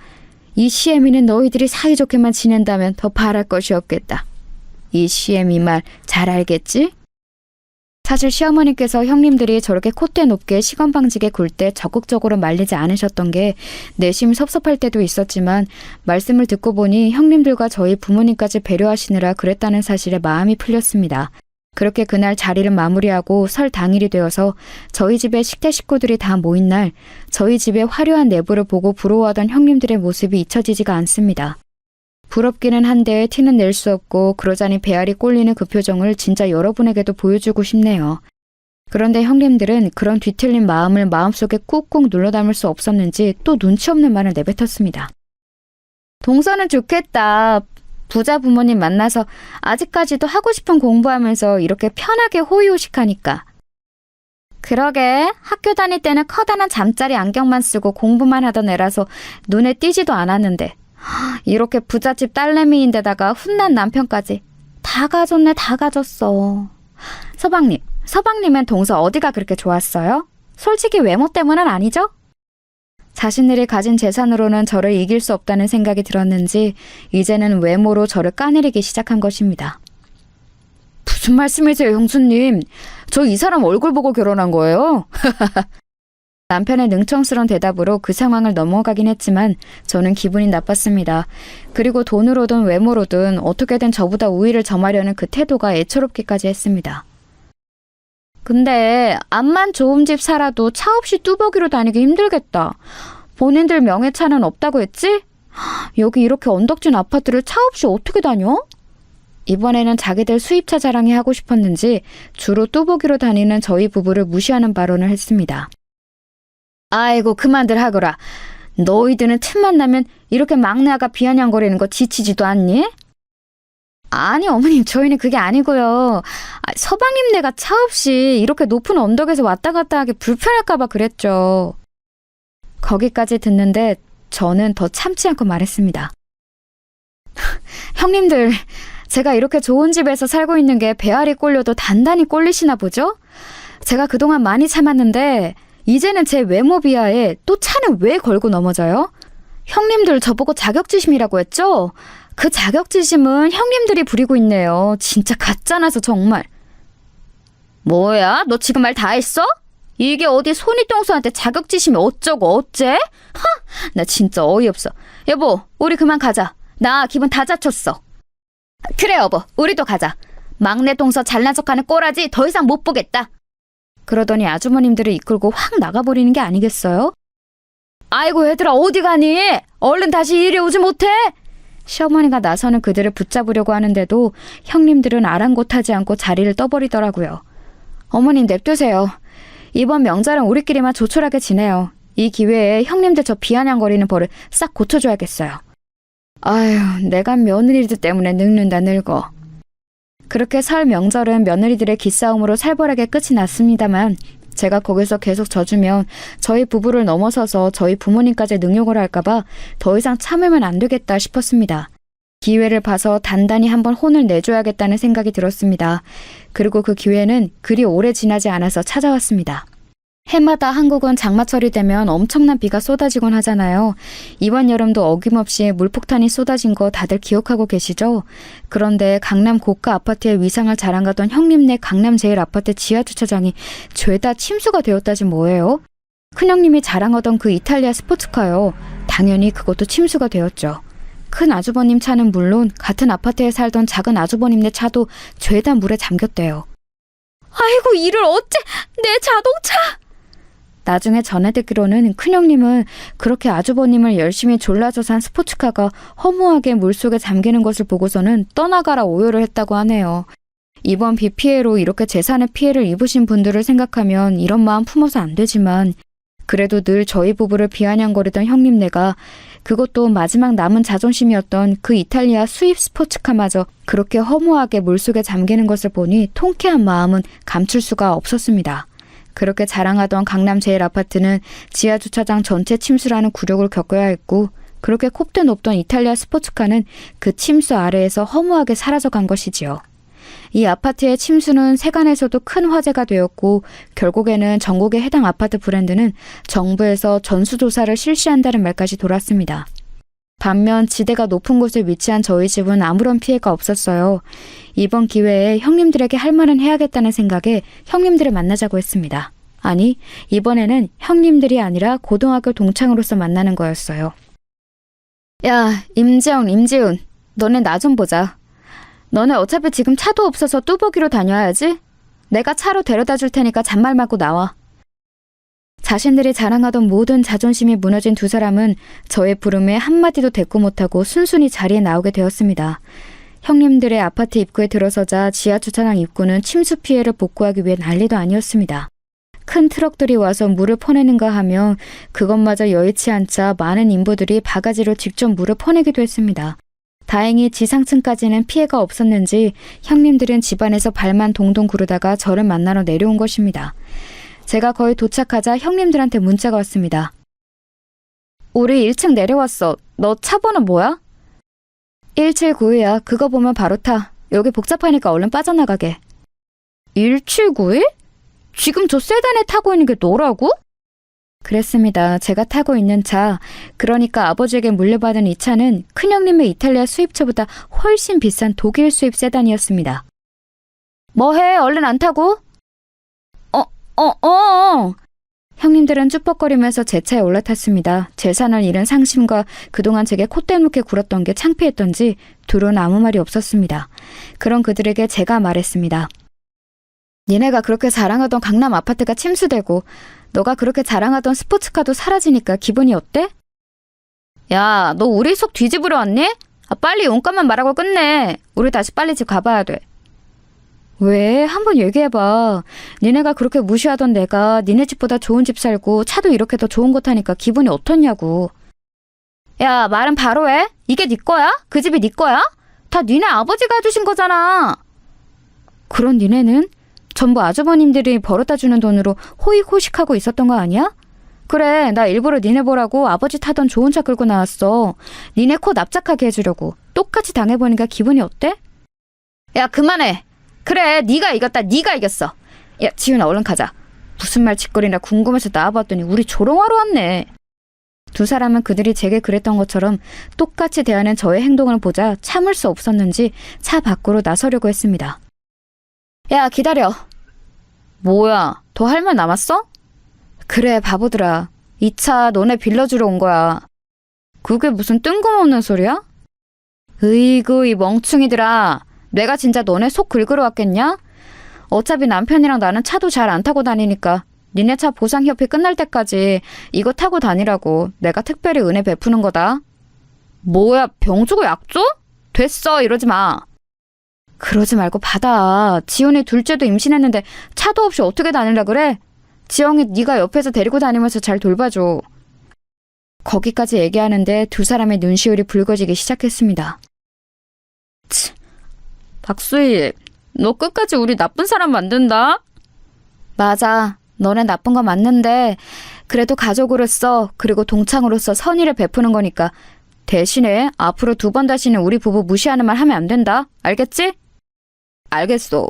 이 시애미는 너희들이 사이좋게만 지낸다면 더 바랄 것이 없겠다. 이 시애미 말 잘 알겠지? 사실 시어머니께서 형님들이 저렇게 콧대 높게 시건방지게 굴 때 적극적으로 말리지 않으셨던 게 내심 섭섭할 때도 있었지만 말씀을 듣고 보니 형님들과 저희 부모님까지 배려하시느라 그랬다는 사실에 마음이 풀렸습니다. 그렇게 그날 자리를 마무리하고 설 당일이 되어서 저희 집에 식대 식구들이 다 모인 날 저희 집의 화려한 내부를 보고 부러워하던 형님들의 모습이 잊혀지지가 않습니다. 부럽기는 한데 티는 낼 수 없고 그러자니 배알이 꼴리는 그 표정을 진짜 여러분에게도 보여주고 싶네요. 그런데 형님들은 그런 뒤틀린 마음을 마음속에 꾹꾹 눌러 담을 수 없었는지 또 눈치 없는 말을 내뱉었습니다. 동서는 좋겠다. 부자 부모님 만나서 아직까지도 하고 싶은 공부하면서 이렇게 편하게 호의호식하니까. 그러게, 학교 다닐 때는 커다란 잠자리 안경만 쓰고 공부만 하던 애라서 눈에 띄지도 않았는데 이렇게 부잣집 딸내미인데다가 훈난 남편까지 다 가졌네, 다 가졌어. 서방님은 동서 어디가 그렇게 좋았어요? 솔직히 외모 때문은 아니죠? 자신들이 가진 재산으로는 저를 이길 수 없다는 생각이 들었는지 이제는 외모로 저를 까내리기 시작한 것입니다. 무슨 말씀이세요, 형수님? 저 이 사람 얼굴 보고 결혼한 거예요? 남편의 능청스러운 대답으로 그 상황을 넘어가긴 했지만 저는 기분이 나빴습니다. 그리고 돈으로든 외모로든 어떻게든 저보다 우위를 점하려는 그 태도가 애처롭기까지 했습니다. 근데 암만 좋은 집 살아도 차 없이 뚜벅이로 다니기 힘들겠다. 본인들 명예차는 없다고 했지? 여기 이렇게 언덕진 아파트를 차 없이 어떻게 다녀? 이번에는 자기들 수입차 자랑이 하고 싶었는지 주로 뚜벅이로 다니는 저희 부부를 무시하는 발언을 했습니다. 아이고 그만들 하거라. 너희들은 틈만 나면 이렇게 막내 아가 비아냥거리는 거 지치지도 않니? 아니 어머님, 저희는 그게 아니고요. 서방님네가 차 없이 이렇게 높은 언덕에서 왔다 갔다 하기 불편할까 봐 그랬죠. 거기까지 듣는데 저는 더 참지 않고 말했습니다. 형님들, 제가 이렇게 좋은 집에서 살고 있는 게 배알이 꼴려도 단단히 꼴리시나 보죠? 제가 그동안 많이 참았는데 이제는 제 외모 비하에 또 차는 왜 걸고 넘어져요? 형님들 저보고 자격지심이라고 했죠? 그 자격지심은 형님들이 부리고 있네요. 진짜 가짜나서 정말. 뭐야? 너 지금 말 다 했어? 이게 어디 손이똥수한테 자격지심이 어쩌고 어째? 나 진짜 어이없어. 여보, 우리 그만 가자. 나 기분 다 잡쳤어. 그래 여보, 우리도 가자. 막내 동서 잘난 척하는 꼬라지 더 이상 못 보겠다. 그러더니 아주머님들을 이끌고 확 나가버리는 게 아니겠어요? 아이고 얘들아, 어디 가니? 얼른 다시 이리 오지 못해? 시어머니가 나서는 그들을 붙잡으려고 하는데도 형님들은 아랑곳하지 않고 자리를 떠버리더라고요. 어머님 냅두세요. 이번 명절은 우리끼리만 조촐하게 지내요. 이 기회에 형님들 저 비아냥거리는 버릇 싹 고쳐줘야겠어요. 아휴, 내가 며느리들 때문에 늙는다 늙어. 그렇게 설 명절은 며느리들의 기싸움으로 살벌하게 끝이 났습니다만 제가 거기서 계속 져주면 저희 부부를 넘어서서 저희 부모님까지 능욕을 할까봐 더 이상 참으면 안 되겠다 싶었습니다. 기회를 봐서 단단히 한번 혼을 내줘야겠다는 생각이 들었습니다. 그리고 그 기회는 그리 오래 지나지 않아서 찾아왔습니다. 해마다 한국은 장마철이 되면 엄청난 비가 쏟아지곤 하잖아요. 이번 여름도 어김없이 물폭탄이 쏟아진 거 다들 기억하고 계시죠? 그런데 강남 고가 아파트의 위상을 자랑하던 형님네 강남 제일 아파트 지하주차장이 죄다 침수가 되었다지 뭐예요? 큰형님이 자랑하던 그 이탈리아 스포츠카요. 당연히 그것도 침수가 되었죠. 큰 아주버님 차는 물론 같은 아파트에 살던 작은 아주버님네 차도 죄다 물에 잠겼대요. 아이고, 이를 어째! 내 자동차! 나중에 전해 듣기로는 큰형님은 그렇게 아주버님을 열심히 졸라서 산 스포츠카가 허무하게 물속에 잠기는 것을 보고서는 떠나가라 오열을 했다고 하네요. 이번 비 피해로 이렇게 재산의 피해를 입으신 분들을 생각하면 이런 마음 품어서 안 되지만 그래도 늘 저희 부부를 비아냥거리던 형님네가 그것도 마지막 남은 자존심이었던 그 이탈리아 수입 스포츠카마저 그렇게 허무하게 물속에 잠기는 것을 보니 통쾌한 마음은 감출 수가 없었습니다. 그렇게 자랑하던 강남 제일 아파트는 지하주차장 전체 침수라는 굴욕을 겪어야 했고 그렇게 콧대 높던 이탈리아 스포츠카는 그 침수 아래에서 허무하게 사라져간 것이지요. 이 아파트의 침수는 세간에서도 큰 화제가 되었고 결국에는 전국의 해당 아파트 브랜드는 정부에서 전수조사를 실시한다는 말까지 돌았습니다. 반면 지대가 높은 곳에 위치한 저희 집은 아무런 피해가 없었어요. 이번 기회에 형님들에게 할 말은 해야겠다는 생각에 형님들을 만나자고 했습니다. 아니, 이번에는 형님들이 아니라 고등학교 동창으로서 만나는 거였어요. 야, 임지영, 임지훈, 너네 나 좀 보자. 너네 어차피 지금 차도 없어서 뚜벅이로 다녀야지. 내가 차로 데려다 줄 테니까 잔말 말고 나와. 자신들이 자랑하던 모든 자존심이 무너진 두 사람은 저의 부름에 한마디도 대꾸 못하고 순순히 자리에 나오게 되었습니다. 형님들의 아파트 입구에 들어서자 지하주차장 입구는 침수 피해를 복구하기 위해 난리도 아니었습니다. 큰 트럭들이 와서 물을 퍼내는가 하며 그것마저 여의치 않자 많은 인부들이 바가지로 직접 물을 퍼내기도 했습니다. 다행히 지상층까지는 피해가 없었는지 형님들은 집안에서 발만 동동 구르다가 저를 만나러 내려온 것입니다. 제가 거의 도착하자 형님들한테 문자가 왔습니다. 우리 1층 내려왔어. 너 차 번호 뭐야? 1792야. 그거 보면 바로 타. 여기 복잡하니까 얼른 빠져나가게. 1791? 지금 저 세단에 타고 있는 게 너라고? 그랬습니다. 제가 타고 있는 차, 그러니까 아버지에게 물려받은 이 차는 큰형님의 이탈리아 수입차보다 훨씬 비싼 독일 수입 세단이었습니다. 뭐해? 얼른 안 타고? 형님들은 쭈뼛거리면서 제 차에 올라탔습니다. 재산을 잃은 상심과 그동안 제게 콧대 놓게 굴었던 게 창피했던지 둘은 아무 말이 없었습니다. 그런 그들에게 제가 말했습니다. 니네가 그렇게 자랑하던 강남 아파트가 침수되고 너가 그렇게 자랑하던 스포츠카도 사라지니까 기분이 어때? 야, 너 우리 속 뒤집으러 왔니? 빨리 용건만 말하고 끝내. 우리 다시 빨리 집 가봐야 돼. 왜? 한번 얘기해봐. 니네가 그렇게 무시하던 내가 니네 집보다 좋은 집 살고 차도 이렇게 더 좋은 거 타니까 기분이 어떻냐고. 야, 말은 바로 해. 이게 네 거야? 그 집이 네 거야? 다 니네 아버지가 해주신 거잖아. 그런 니네는 전부 아주버님들이 벌어다 주는 돈으로 호의호식하고 있었던 거 아니야? 그래, 나 일부러 니네 보라고 아버지 타던 좋은 차 끌고 나왔어. 니네 코 납작하게 해주려고. 똑같이 당해보니까 기분이 어때? 야, 그만해. 그래, 네가 이겼다. 네가 이겼어. 야, 지훈아, 얼른 가자. 무슨 말 짓거리나 궁금해서 나와봤더니 우리 조롱하러 왔네. 두 사람은 그들이 제게 그랬던 것처럼 똑같이 대하는 저의 행동을 보자 참을 수 없었는지 차 밖으로 나서려고 했습니다. 야, 기다려. 뭐야, 더 할 말 남았어? 그래, 바보들아. 이 차 너네 빌려주러 온 거야. 그게 무슨 뜬금없는 소리야? 으이구, 이 멍충이들아. 내가 진짜 너네 속 긁으러 왔겠냐? 어차피 남편이랑 나는 차도 잘 안 타고 다니니까 니네 차 보상협의 끝날 때까지 이거 타고 다니라고 내가 특별히 은혜 베푸는 거다. 뭐야, 병 주고 약 줘? 됐어, 이러지 마. 그러지 말고 받아. 지훈이 둘째도 임신했는데 차도 없이 어떻게 다닐라 그래? 지영이 네가 옆에서 데리고 다니면서 잘 돌봐줘. 거기까지 얘기하는데 두 사람의 눈시울이 붉어지기 시작했습니다. 박수희, 너 끝까지 우리 나쁜 사람 만든다? 맞아. 너네 나쁜 거 맞는데 그래도 가족으로서 그리고 동창으로서 선의를 베푸는 거니까 대신에 앞으로 2번 다시는 우리 부부 무시하는 말 하면 안 된다. 알겠지? 알겠어.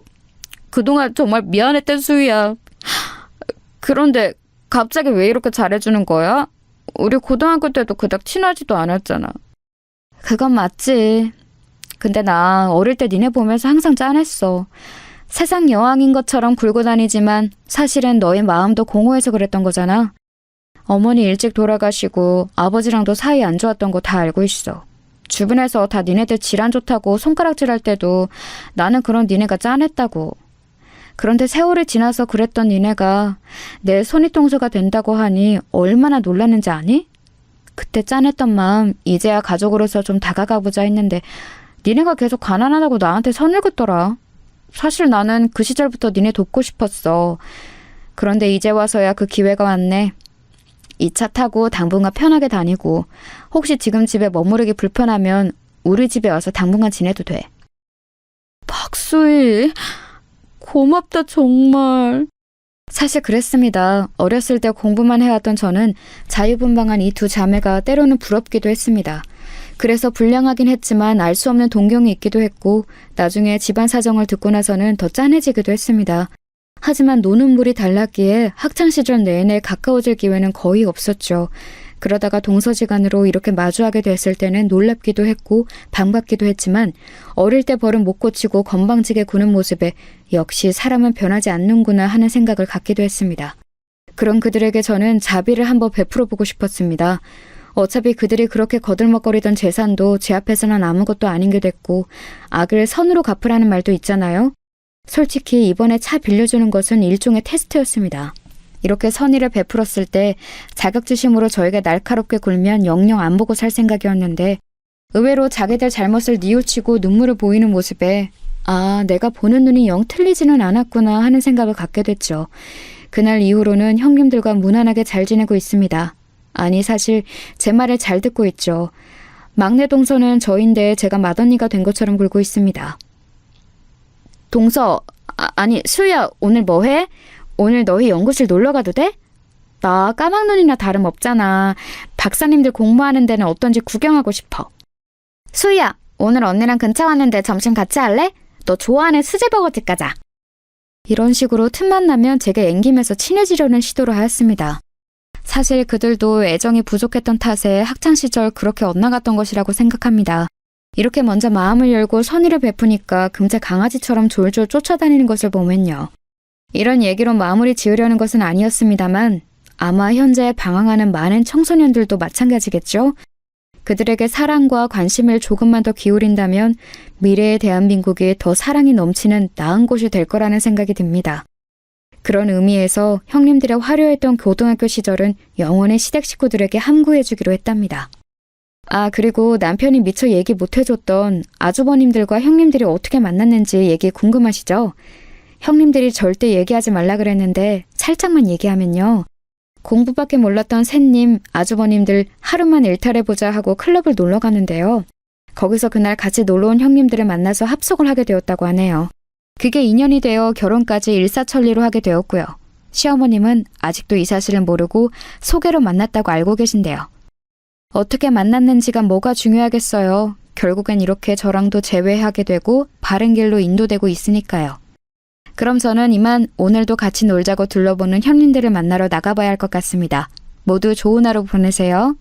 그동안 정말 미안했던 수희야. 그런데 갑자기 왜 이렇게 잘해주는 거야? 우리 고등학교 때도 그닥 친하지도 않았잖아. 그건 맞지. 근데 나 어릴 때 니네 보면서 항상 짠했어. 세상 여왕인 것처럼 굴고 다니지만 사실은 너의 마음도 공허해서 그랬던 거잖아. 어머니 일찍 돌아가시고 아버지랑도 사이 안 좋았던 거 다 알고 있어. 주변에서 다 니네들 질안 좋다고 손가락질할 때도 나는 그런 니네가 짠했다고. 그런데 세월이 지나서 그랬던 니네가 내 손윗동서가 된다고 하니 얼마나 놀랐는지 아니? 그때 짠했던 마음 이제야 가족으로서 좀 다가가보자 했는데 니네가 계속 가난하다고 나한테 선을 긋더라. 사실 나는 그 시절부터 니네 돕고 싶었어. 그런데 이제 와서야 그 기회가 왔네. 이 차 타고 당분간 편하게 다니고 혹시 지금 집에 머무르기 불편하면 우리 집에 와서 당분간 지내도 돼. 박수희, 고맙다 정말. 사실 그랬습니다. 어렸을 때 공부만 해왔던 저는 자유분방한 이 두 자매가 때로는 부럽기도 했습니다. 그래서 불량하긴 했지만 알 수 없는 동경이 있기도 했고 나중에 집안 사정을 듣고 나서는 더 짠해지기도 했습니다. 하지만 노는 물이 달랐기에 학창시절 내내 가까워질 기회는 거의 없었죠. 그러다가 동서지간으로 이렇게 마주하게 됐을 때는 놀랍기도 했고 반갑기도 했지만 어릴 때 버릇 못 고치고 건방지게 구는 모습에 역시 사람은 변하지 않는구나 하는 생각을 갖기도 했습니다. 그런 그들에게 저는 자비를 한번 베풀어 보고 싶었습니다. 어차피 그들이 그렇게 거들먹거리던 재산도 제 앞에서는 아무것도 아닌 게 됐고 악을 선으로 갚으라는 말도 있잖아요. 솔직히 이번에 차 빌려주는 것은 일종의 테스트였습니다. 이렇게 선의를 베풀었을 때 자격지심으로 저에게 날카롭게 굴면 영영 안 보고 살 생각이었는데 의외로 자기들 잘못을 뉘우치고 눈물을 보이는 모습에 아, 내가 보는 눈이 영 틀리지는 않았구나 하는 생각을 갖게 됐죠. 그날 이후로는 형님들과 무난하게 잘 지내고 있습니다. 아니 사실 제 말을 잘 듣고 있죠. 막내 동서는 저인데 제가 맏언니가 된 것처럼 굴고 있습니다. 동서, 아니 수희야 오늘 뭐 해? 오늘 너희 연구실 놀러 가도 돼? 나 까막눈이나 다름없잖아. 박사님들 공부하는 데는 어떤지 구경하고 싶어. 수희야, 오늘 언니랑 근처 왔는데 점심 같이 할래? 너 좋아하는 수제버거집 가자. 이런 식으로 틈만 나면 제게 앵기면서 친해지려는 시도를 하였습니다. 사실 그들도 애정이 부족했던 탓에 학창시절 그렇게 엇나갔던 것이라고 생각합니다. 이렇게 먼저 마음을 열고 선의를 베푸니까 금세 강아지처럼 졸졸 쫓아다니는 것을 보면요. 이런 얘기로 마무리 지으려는 것은 아니었습니다만 아마 현재 방황하는 많은 청소년들도 마찬가지겠죠? 그들에게 사랑과 관심을 조금만 더 기울인다면 미래의 대한민국이 더 사랑이 넘치는 나은 곳이 될 거라는 생각이 듭니다. 그런 의미에서 형님들의 화려했던 고등학교 시절은 영원히 시댁 식구들에게 함구해주기로 했답니다. 아, 그리고 남편이 미처 얘기 못해줬던 아주버님들과 형님들이 어떻게 만났는지 얘기 궁금하시죠? 형님들이 절대 얘기하지 말라 그랬는데 살짝만 얘기하면요. 공부밖에 몰랐던 셋님, 아주버님들 하루만 일탈해보자 하고 클럽을 놀러 가는데요. 거기서 그날 같이 놀러온 형님들을 만나서 합석을 하게 되었다고 하네요. 그게 인연이 되어 결혼까지 일사천리로 하게 되었고요. 시어머님은 아직도 이 사실을 모르고 소개로 만났다고 알고 계신데요. 어떻게 만났는지가 뭐가 중요하겠어요. 결국엔 이렇게 저랑도 재회하게 되고 바른 길로 인도되고 있으니까요. 그럼 저는 이만 오늘도 같이 놀자고 둘러보는 형님들을 만나러 나가봐야 할 것 같습니다. 모두 좋은 하루 보내세요.